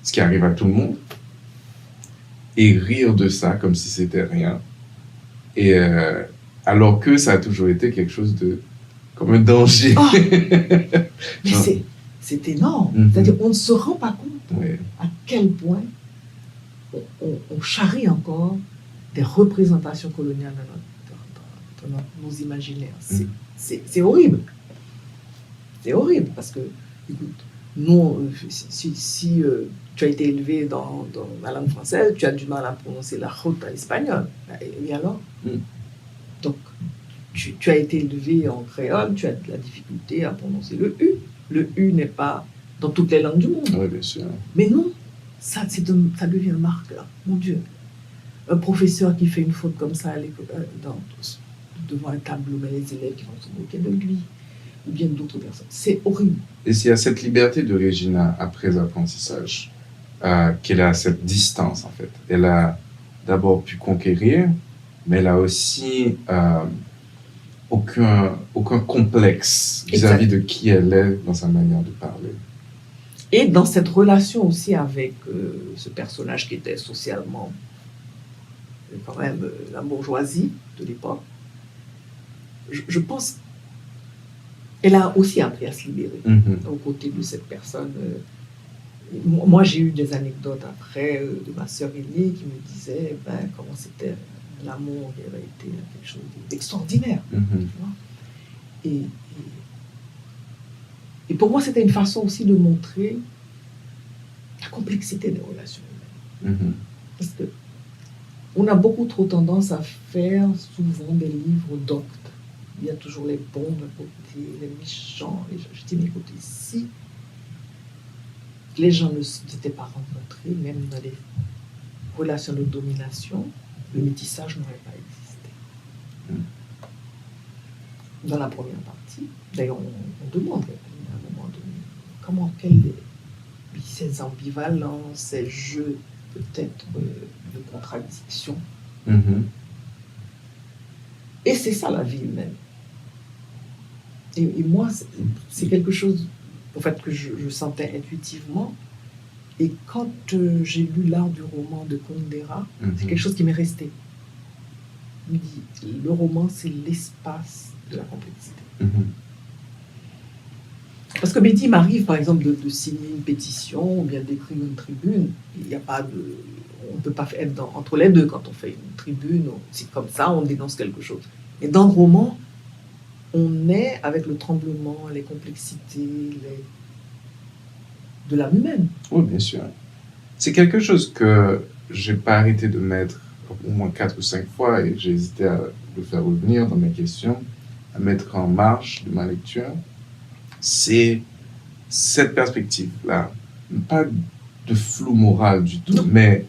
ce qui arrive à tout le monde, et rire de ça comme si c'était rien. Et alors que ça a toujours été quelque chose de comme un danger. Oh, mais c'est énorme. Mm-hmm. C'est-à-dire on ne se rend pas compte Oui. à quel point on charrie encore des représentations coloniales dans nos imaginaires. C'est horrible. C'est horrible parce que, écoute, nous, si tu as été élevé dans la langue française, tu as du mal à prononcer la jota espagnole. Et alors Donc, tu as été élevé en créole, tu as de la difficulté à prononcer le U. Le U n'est pas dans toutes les langues du monde. Oui, bien sûr. Mais non, ça devient un marqueur. Mon Dieu. Un professeur qui fait une faute comme ça devant un tableau, mais les élèves qui vont se moquer de lui, ou bien d'autres personnes. C'est horrible. Et s'il y a cette liberté de Regina après apprentissage, qu'elle a cette distance en fait. Elle a d'abord pu conquérir, mais elle a aussi aucun complexe vis-à-vis de qui elle est dans sa manière de parler. Et dans cette relation aussi avec ce personnage qui était socialement quand même la bourgeoisie de l'époque, je pense qu'elle a aussi appris à se libérer aux côtés de cette personne. Moi, j'ai eu des anecdotes après de ma sœur aînée qui me disait comment c'était l'amour, qui avait été quelque chose d'extraordinaire. Tu vois? Et pour moi, c'était une façon aussi de montrer la complexité des relations humaines. Parce que on a beaucoup trop tendance à faire souvent des livres doctes. Il y a toujours les bons d'un côté, les méchants. Je dis, mais écoutez, si les gens ne s'étaient pas rencontrés, même dans les relations de domination, le métissage n'aurait pas existé. Dans la première partie, d'ailleurs, on demande à un moment donné ces ambivalences, ces jeux peut-être de contradiction. Et c'est ça la vie humaine. Et moi, c'est quelque chose en fait, que je sentais intuitivement. Et quand j'ai lu L'art du roman de Kundera, c'est quelque chose qui m'est resté. Il me dit, le roman, c'est l'espace de la complexité. Parce que Betty m'arrive, par exemple, de signer une pétition ou bien d'écrire une tribune. Il n'y a pas de... On ne peut pas être entre les deux. Quand on fait une tribune, c'est comme ça, on dénonce quelque chose. Et dans le roman, on est avec le tremblement, les complexités, de l'âme humaine. Oui, bien sûr. C'est quelque chose que je n'ai pas arrêté de mettre au moins 4 ou 5 fois et j'ai hésité à le faire revenir dans mes questions, à mettre en marge de ma lecture. C'est cette perspective-là, pas de flou moral du tout, mais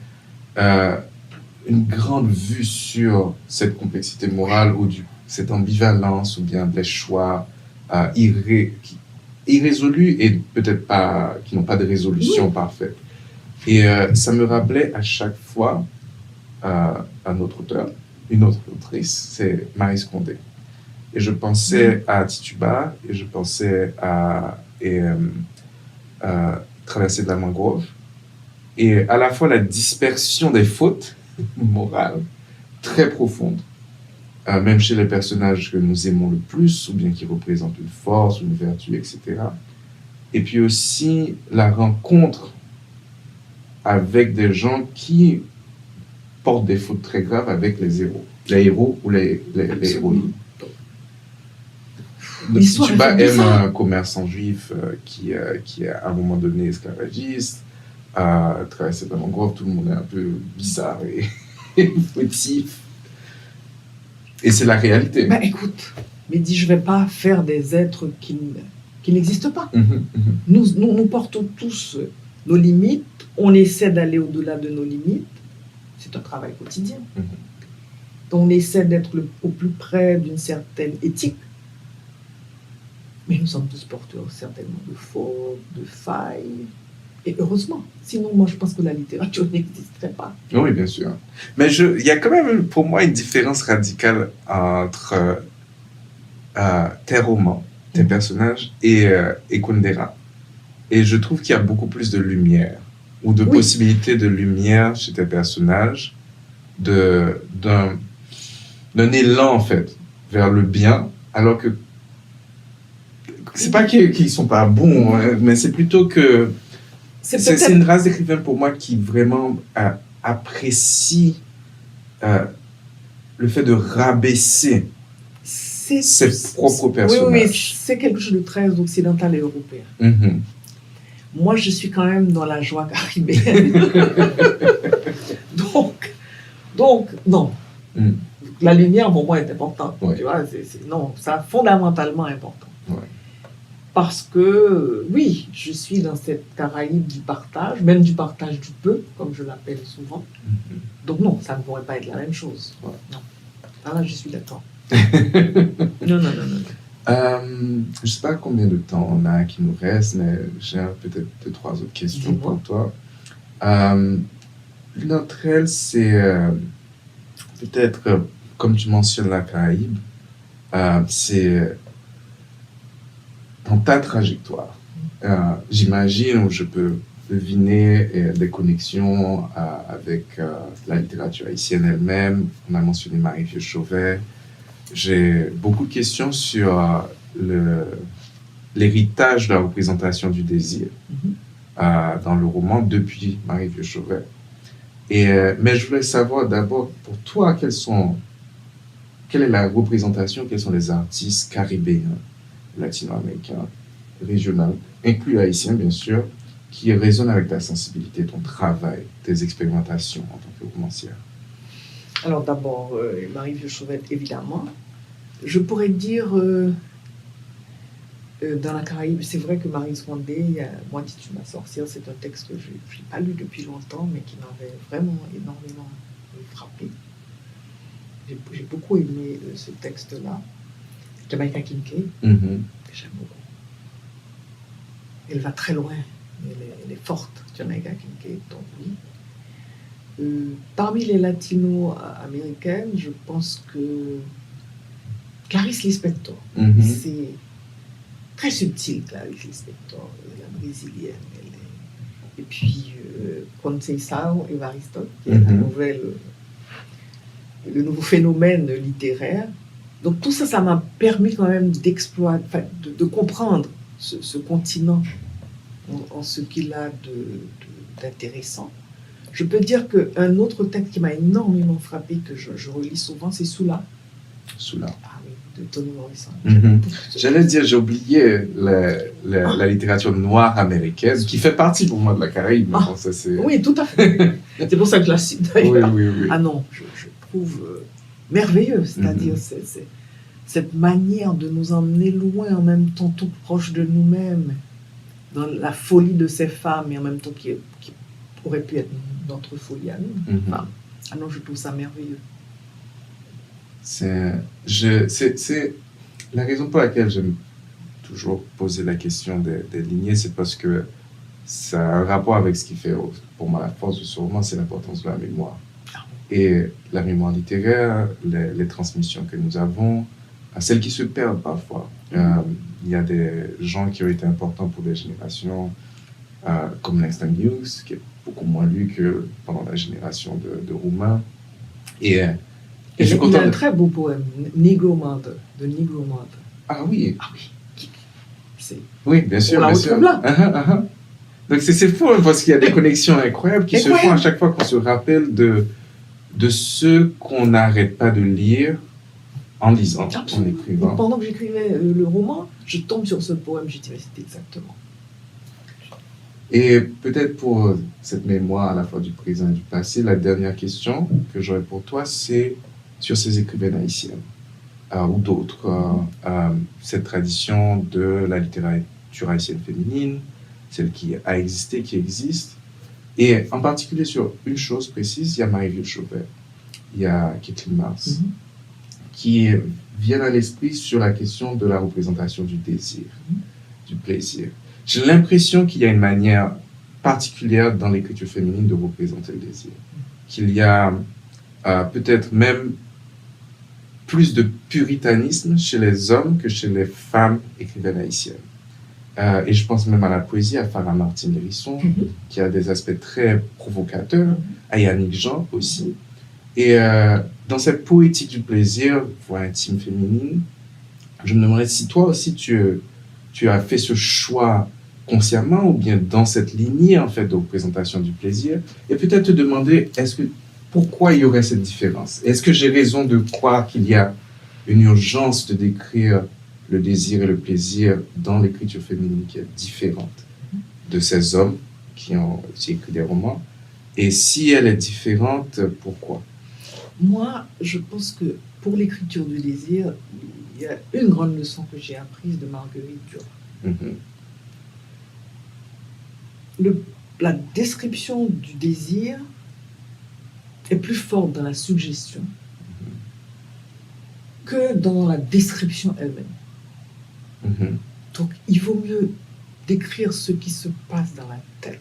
une grande vue sur cette complexité morale ou cette ambivalence ou bien des choix irrésolus et peut-être pas, qui n'ont pas de résolution parfaite. Et ça me rappelait à chaque fois un autre auteur, une autre autrice, c'est Maryse Condé. Et je pensais à Tituba et je pensais à Traversée de la mangrove. Et à la fois la dispersion des fautes morales très profondes, même chez les personnages que nous aimons le plus, ou bien qui représentent une force, une vertu, etc. Et puis aussi la rencontre avec des gens qui portent des fautes très graves avec les héros ou les héroïnes. Tituba aime un commerçant juif qui est à un moment donné esclavagiste. Traverser de la mangrove, tout le monde est un peu bizarre et fautif. Et c'est la réalité. Écoute, mais dis, je ne vais pas faire des êtres qui qui n'existe pas. Mhm. Nous portons tous nos limites, on essaie d'aller au-delà de nos limites, c'est un travail quotidien. Mhm. On essaie d'être au plus près d'une certaine éthique, mais nous sommes tous porteurs certainement de fautes, de failles, et heureusement. Sinon, moi, je pense que la littérature n'existerait pas. Oui, bien sûr. Mais il y a quand même, pour moi, une différence radicale entre tes romans, tes personnages et Kundera. Et je trouve qu'il y a beaucoup plus de lumière, ou de possibilités de lumière chez tes personnages, d'un élan, en fait, vers le bien, alors que c'est pas qu'ils sont pas bons, hein, mais c'est plutôt que c'est une race d'écrivains pour moi qui vraiment apprécie le fait de rabaisser ses propres personnages. Oui, c'est quelque chose de très occidental et européen. Mm-hmm. Moi, je suis quand même dans la joie caribéenne. donc, non. Mm. La lumière, pour moi, est importante. Ouais. Tu vois, non, c'est fondamentalement important. Ouais. Parce que, oui, je suis dans cette Caraïbe du partage, même du partage du peu, comme je l'appelle souvent. Mm-hmm. Donc non, ça ne pourrait pas être la même chose. Ouais. Non. Là, je suis d'accord. Non. Je ne sais pas combien de temps on a qui nous reste, mais j'ai peut-être 2-3 autres questions pour toi. L'une d'entre elles, c'est peut-être, comme tu mentionnes la Caraïbe, c'est dans ta trajectoire. J'imagine, ou je peux deviner des connexions avec la littérature haïtienne elle-même. On a mentionné Marie-Vieux Chauvet. J'ai beaucoup de questions sur l'héritage de la représentation du désir dans le roman depuis Marie-Vieux Chauvet. Mais je voulais savoir d'abord, pour toi, quelle est la représentation, quels sont les artistes caribéens, latino-américains, régionaux, inclus haïtiens bien sûr, qui résonnent avec ta sensibilité, ton travail, tes expérimentations en tant que romancière? Alors d'abord, Marie-Vieux Chauvet, évidemment. Je pourrais dire, dans la Caraïbe, c'est vrai que Maryse Rondé, Moi dis-tu ma sorcière, c'est un texte que je n'ai pas lu depuis longtemps, mais qui m'avait vraiment énormément frappé. J'ai beaucoup aimé ce texte-là. Jamaica Kincaid, que j'aime beaucoup. Elle va très loin, elle est forte, Jamaica Kincaid, donc oui. Parmi les latino-américaines, je pense que Clarice Lispector, c'est très subtil, Clarice Lispector, la brésilienne. Et puis, Conceição Evaristo, qui est le nouveau phénomène littéraire. Donc tout ça, ça m'a permis quand même d'exploiter, de comprendre ce continent en ce qu'il a d'intéressant. Je peux dire qu'un autre texte qui m'a énormément frappé, que je relis souvent, c'est Soula. Soula. Ah oui, de Toni Morrison. J'allais dire, j'ai oublié la littérature noire américaine, qui fait partie pour moi de la Caraïbe. Bon, ça, oui, tout à fait. C'est pour ça que je la cite d'ailleurs. Oui. Ah non, je trouve merveilleux, c'est-à-dire cette manière de nous emmener loin, en même temps tout proche de nous-mêmes, dans la folie de ces femmes, et en même temps qui aurait pu être notre folie à nous. Enfin, ah non, je trouve ça merveilleux. C'est la raison pour laquelle j'aime toujours poser la question des lignées, c'est parce que ça a un rapport avec ce qui fait, pour moi, la force de ce roman, c'est l'importance de la mémoire. Et la mémoire littéraire, les transmissions que nous avons, celles qui se perdent parfois. Il y a des gens qui ont été importants pour des générations, comme Langston Hughes, qui est beaucoup moins lu que pendant la génération de Roumains. Et je suis content. Il y a un très beau poème, Negro Mother, de Negro Mother. Ah oui. Ah oui. Oui, bien sûr. On la retrouve là. Donc c'est fou, hein, parce qu'il y a des connexions incroyables qui se font à chaque fois qu'on se rappelle de ce qu'on n'arrête pas de lire en lisant, en écrivant. Pendant que j'écrivais le roman, je tombe sur ce poème, je dis, c'est exactement. Et peut-être pour cette mémoire à la fois du présent et du passé, la dernière question que j'aurais pour toi, c'est sur ces écrivaines haïtiennes ou d'autres, cette tradition de la culture haïtienne féminine, celle qui a existé, qui existe. Et en particulier sur une chose précise, il y a Marie-Vieux Chauvet, il y a Kathleen Mars, qui viennent à l'esprit sur la question de la représentation du désir, du plaisir. J'ai l'impression qu'il y a une manière particulière dans l'écriture féminine de représenter le désir. Qu'il y a peut-être même plus de puritanisme chez les hommes que chez les femmes écrivaines haïtiennes. Et je pense même à la poésie, à Farah Martine Hérisson, qui a des aspects très provocateurs, à Yannick Jean aussi. Et dans cette poétique du plaisir, voix intime féminine, je me demandais si toi aussi tu as fait ce choix consciemment ou bien dans cette lignée en fait de représentation du plaisir, et peut-être te demander pourquoi il y aurait cette différence. Est-ce que j'ai raison de croire qu'il y a une urgence de décrire le désir et le plaisir dans l'écriture féminine qui est différente de ces hommes qui ont aussi écrit des romans? Et si elle est différente, pourquoi? Moi, je pense que pour l'écriture du désir, il y a une grande leçon que j'ai apprise de Marguerite Duras. La description du désir est plus forte dans la suggestion que dans la description elle-même. Donc, il vaut mieux décrire ce qui se passe dans la tête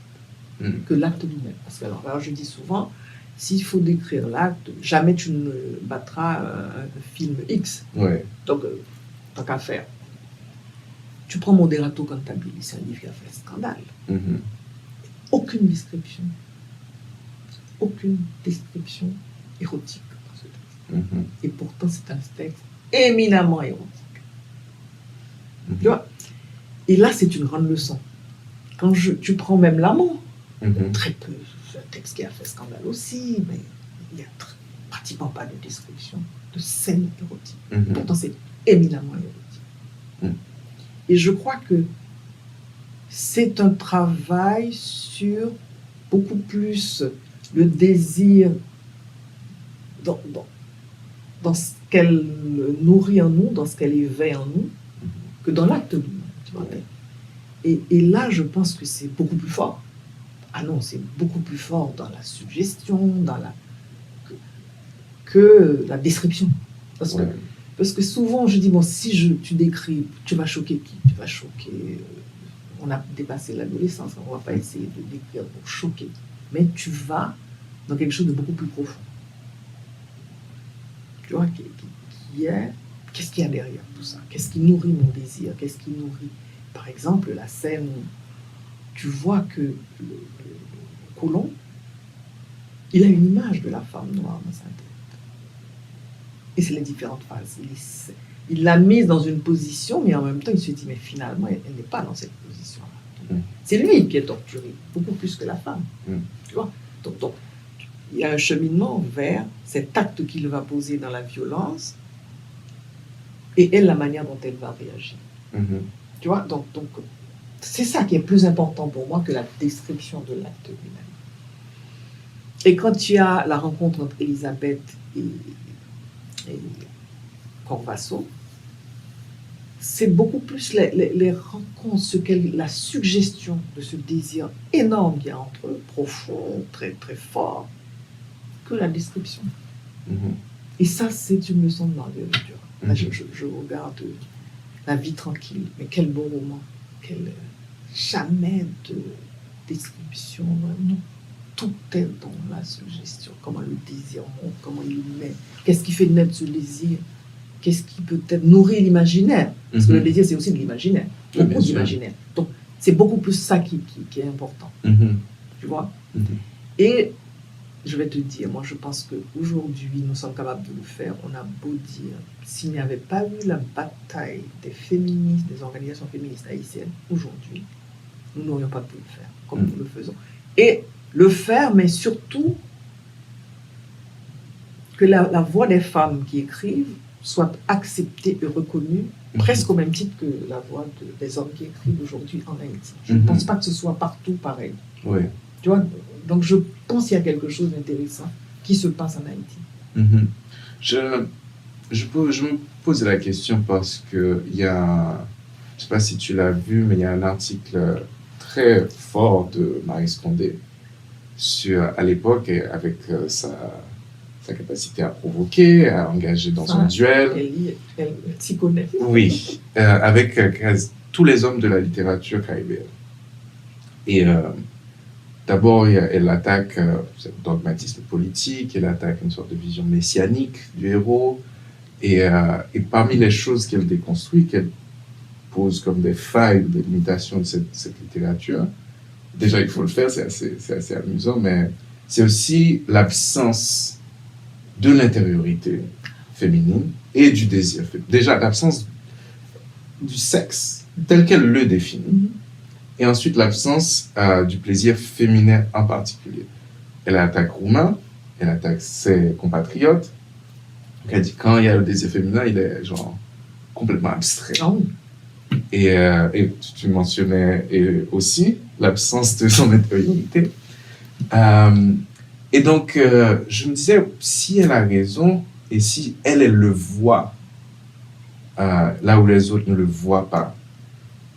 que l'acte lui-même. Parce que, alors, je dis souvent, s'il faut décrire l'acte, jamais tu ne battras un film X. Ouais. Donc, tant qu'à faire. Tu prends Moderato Cantabile, c'est un livre qui a fait scandale. Aucune description érotique dans ce texte. Et pourtant, c'est un texte éminemment érotique. Tu vois? Et là, c'est une grande leçon. Quand tu prends même L'Amant, très peu, c'est un texte qui a fait scandale aussi, mais il n'y a pratiquement pas de description de scène érotique. Pourtant, c'est éminemment érotique. Et je crois que c'est un travail sur beaucoup plus le désir dans ce qu'elle nourrit en nous, dans ce qu'elle éveille en nous, que dans l'acte lui-même. Et là, je pense que c'est beaucoup plus fort. Ah non, c'est beaucoup plus fort dans la suggestion, que la description. Parce que souvent, je dis, bon, si tu décris, tu vas choquer qui? Tu vas choquer... on a dépassé l'adolescence, on ne va pas essayer de décrire pour choquer. Mais tu vas dans quelque chose de beaucoup plus profond. Tu vois, qu'est-ce qu'il y a derrière tout ça? Qu'est-ce qui nourrit mon désir? Qu'est-ce qui nourrit, par exemple, la scène où tu vois que le colon, il a une image de la femme noire dans sa tête. Et c'est les différentes phases. Il l'a mise dans une position, mais en même temps, il se dit, mais finalement, elle n'est pas dans cette position-là. C'est lui qui est torturé, beaucoup plus que la femme. Tu vois? Donc, il y a un cheminement vers cet acte qu'il va poser dans la violence et elle, la manière dont elle va réagir. Tu vois? Donc, c'est ça qui est plus important pour moi que la description de l'acte lui-même. Et quand tu as la rencontre entre Elisabeth et Corvasso, c'est beaucoup plus les rencontres, la suggestion de ce désir énorme qu'il y a entre eux, profond, très, très fort, que la description. Et ça, c'est une leçon de Marguerite Duras. Là, je regarde La vie tranquille, mais quel beau roman, jamais de description, non. Tout est dans la suggestion, comment le désir monte, comment il naît, qu'est-ce qui fait naître ce désir, qu'est-ce qui peut-être nourrir l'imaginaire, parce que le désir c'est aussi de l'imaginaire, beaucoup d'imaginaire. Donc c'est beaucoup plus ça qui est important, tu vois. Et je vais te dire, moi je pense qu'aujourd'hui nous sommes capables de le faire. On a beau dire, s'il n'y avait pas eu la bataille des féministes, des organisations féministes haïtiennes, aujourd'hui, nous n'aurions pas pu le faire comme nous le faisons. Et le faire, mais surtout que la voix des femmes qui écrivent soit acceptée et reconnue, presque au même titre que la voix des hommes qui écrivent aujourd'hui en Haïti. Je ne pense pas que ce soit partout pareil. Tu vois, donc je pense qu'il y a quelque chose d'intéressant qui se passe en Haïti. Je me pose la question parce qu'il y a je ne sais pas si tu l'as vu, mais il y a un article très fort de Maryse Condé à l'époque, avec sa capacité à provoquer, à engager dans un duel. Elle s'y connaît. Oui, avec tous les hommes de la littérature caribéenne. Et d'abord, elle attaque le dogmatisme politique, elle attaque une sorte de vision messianique du héros. Et parmi les choses qu'elle déconstruit, qu'elle pose comme des failles, des limitations de cette littérature, déjà il faut le faire, c'est assez amusant, mais c'est aussi l'absence de l'intériorité féminine et du désir féminin. Déjà, l'absence du sexe tel qu'elle le définit, et ensuite l'absence du plaisir féminin en particulier. Elle attaque Roumain, elle attaque ses compatriotes. Elle dit quand il y a le désir féminin, il est genre complètement abstrait. Ah oui. Et tu mentionnais aussi l'absence de son intériorité. Et donc, je me disais, si elle a raison, et si elle le voit, là où les autres ne le voient pas,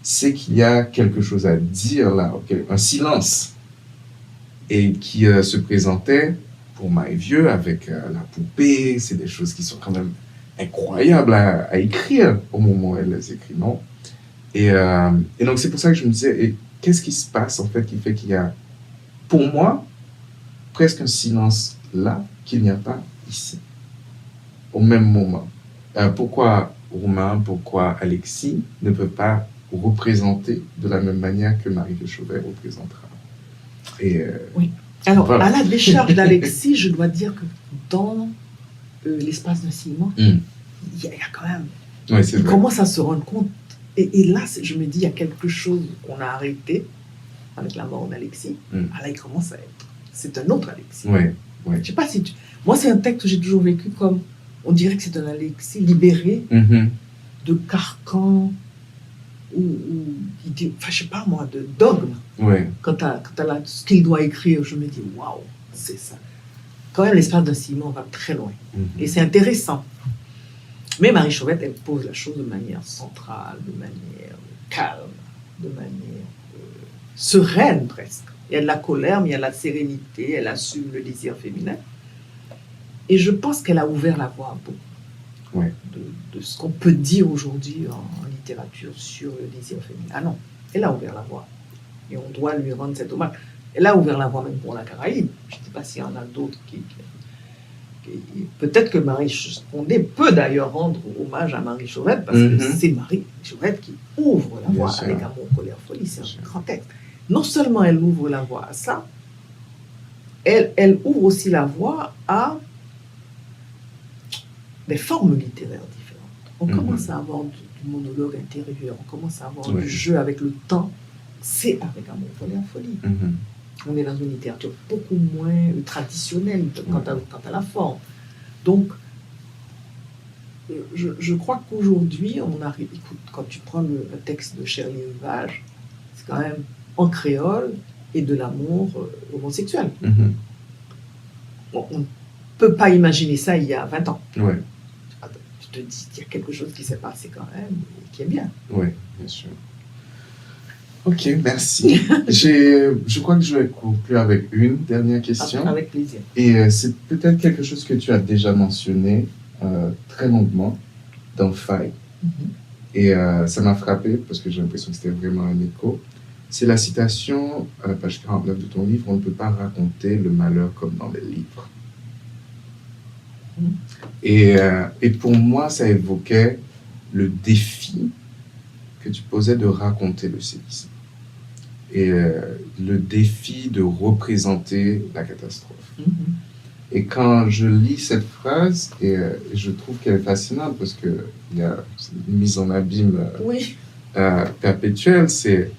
c'est qu'il y a quelque chose à dire là, un silence, et qui se présentait pour Marie-Vieux avec la poupée. C'est des choses qui sont quand même incroyables à écrire au moment où elle les écrit, non? Et donc, c'est pour ça que je me disais, qu'est-ce qui se passe en fait qui fait qu'il y a, pour moi, presque un silence là qu'il n'y a pas ici, au même moment. Pourquoi Romain, pourquoi Alexis ne peut pas représenter de la même manière que Marie-Vieux Chauvet représentera? Oui. Alors, voilà. À la décharge d'Alexis, je dois dire que dans l'espace d'un ciment, il y a quand même... Oui, il commence à se rendre compte. Et là, je me dis, il y a quelque chose qu'on a arrêté avec la mort d'Alexis. Ah, là, il commence à être... C'est un autre Alexis. Oui, oui. Je sais pas si tu... Moi, c'est un texte que j'ai toujours vécu comme... On dirait que c'est un Alexis libéré de carcans ou enfin, je sais pas moi, de dogme. Oui. Quand elle a ce qu'il doit écrire, je me dis, waouh, c'est ça. Quand même, l'espace d'un ciment va très loin. Et c'est intéressant. Mais Marie Chauvette, elle pose la chose de manière centrale, de manière calme, de manière sereine presque. Il y a de la colère, mais il y a de la sérénité, elle assume le désir féminin. Et je pense qu'elle a ouvert la voie de ce qu'on peut dire aujourd'hui en littérature sur le désir féminin. Ah non, elle a ouvert la voie. Et on doit lui rendre cet hommage. Elle a ouvert la voie même pour la Caraïbe. Je ne sais pas s'il y en a d'autres qui... Peut-être que Marie Condé peut d'ailleurs rendre hommage à Marie Chauvette, parce que c'est Marie Chauvette qui ouvre la voie avec Amour, colère, folie. C'est un grand texte. Non seulement elle ouvre la voie à ça, elle ouvre aussi la voie à des formes littéraires différentes. On commence à avoir du monologue intérieur, on commence à avoir du jeu avec le temps. C'est avec Amour, colère, folie. On est dans une littérature beaucoup moins traditionnelle quant à la forme. Donc, je crois qu'aujourd'hui, on arrive... Écoute, quand tu prends le texte de Shirley Rivage, c'est quand même en créole et de l'amour homosexuel. On ne peut pas imaginer ça il y a 20 ans. Ouais. Tu te dis, il y a quelque chose qui s'est passé quand même, et qui est bien. Oui, bien sûr. Ok, merci. Je crois que je vais conclure avec une dernière question. Avec plaisir. Et c'est peut-être quelque chose que tu as déjà mentionné très longuement dans Faille. Et ça m'a frappé parce que j'ai l'impression que c'était vraiment un écho. C'est la citation à la page 49 de ton livre, « On ne peut pas raconter le malheur comme dans les livres ». Et pour moi, ça évoquait le défi que tu posais de raconter le séisme. Et le défi de représenter la catastrophe. Et quand je lis cette phrase, et je trouve qu'elle est fascinante parce qu'il y a une mise en abîme perpétuelle, c'est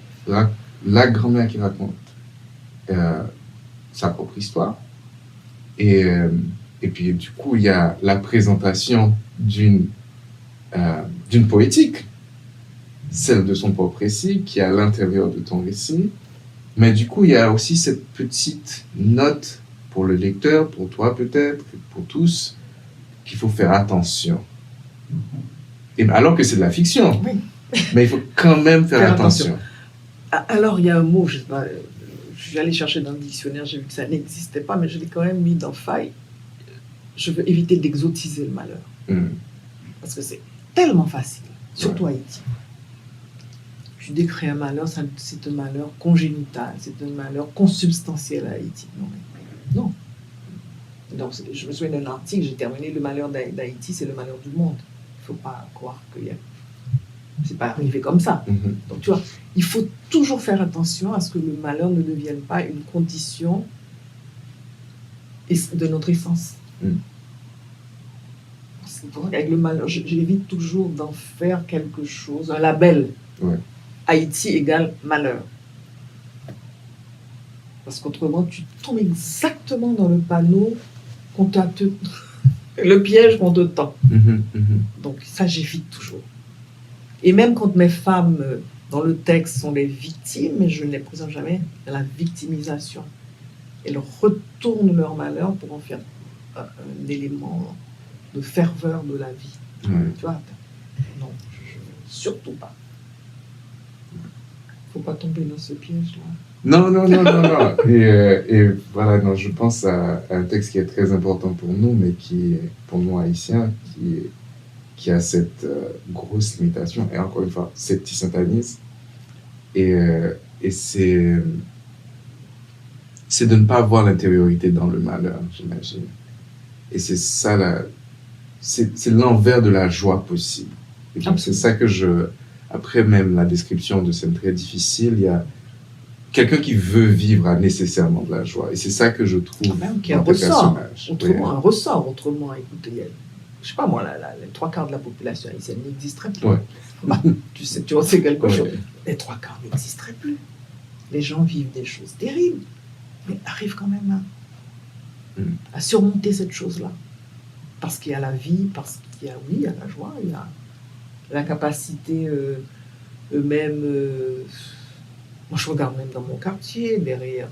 la grand-mère qui raconte sa propre histoire. Et puis du coup, il y a la présentation d'une poétique, celle de son propre récit, qui est à l'intérieur de ton récit. Mais du coup, il y a aussi cette petite note pour le lecteur, pour toi peut-être, pour tous, qu'il faut faire attention. Et alors que c'est de la fiction. Mais il faut quand même faire attention. Alors, il y a un mot, je sais pas, je suis allée chercher dans le dictionnaire, j'ai vu que ça n'existait pas, mais je l'ai quand même mis dans faille. Je veux éviter d'exotiser le malheur. Parce que c'est tellement facile, surtout à Haïti. Tu décris un malheur, c'est un malheur congénital, c'est un malheur consubstantiel à Haïti. Non. Donc, je me souviens d'un article, j'ai terminé, le malheur d'Haïti, c'est le malheur du monde. Il ne faut pas croire que c'est pas arrivé comme ça. Donc, tu vois, il faut toujours faire attention à ce que le malheur ne devienne pas une condition de notre essence. Avec le malheur, j'évite toujours d'en faire quelque chose, un label. Haïti égale malheur. Parce qu'autrement, tu tombes exactement dans le panneau le piège qu'on te tend. Donc ça, j'évite toujours. Et même quand mes femmes, dans le texte, sont les victimes, je ne les présente jamais à la victimisation. Elles retournent leur malheur pour en faire un élément de ferveur de la vie. Tu vois, non, surtout pas. Faut pas tomber dans ce piège-là. Non. Et voilà, non, je pense à un texte qui est très important pour nous, mais qui est, pour nous haïtiens, qui a cette grosse limitation, et encore une fois, septicentanisme. Et c'est de ne pas avoir l'intériorité dans le malheur, j'imagine. Et c'est ça, c'est l'envers de la joie possible. Et donc, c'est ça que après même la description de scènes très difficiles, il y a quelqu'un qui veut vivre nécessairement de la joie. Et c'est ça que je trouve dans tes personnages. Autrement, un ressort. Autrement, écoute, je sais pas moi, les 3/4 de la population haïtienne n'existeraient plus. Tu vois, c'est quelque chose. Les 3/4 n'existeraient plus. Les gens vivent des choses terribles, mais arrivent quand même à surmonter cette chose-là. Parce qu'il y a la vie, parce qu'il y a, il y a la joie, il y a la capacité eux-mêmes. Moi, je regarde même dans mon quartier, derrière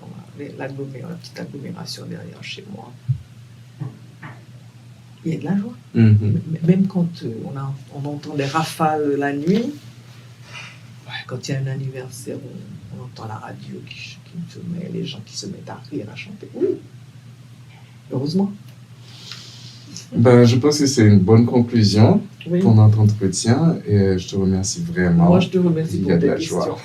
la petite agglomération derrière chez moi. Il y a de la joie. Même quand on entend des rafales la nuit, quand il y a un anniversaire, on entend la radio qui se met, les gens qui se mettent à rire, à chanter. Oui, heureusement. Je pense que c'est une bonne conclusion pour notre entretien et je te remercie vraiment. Moi, je te remercie pour tes questions.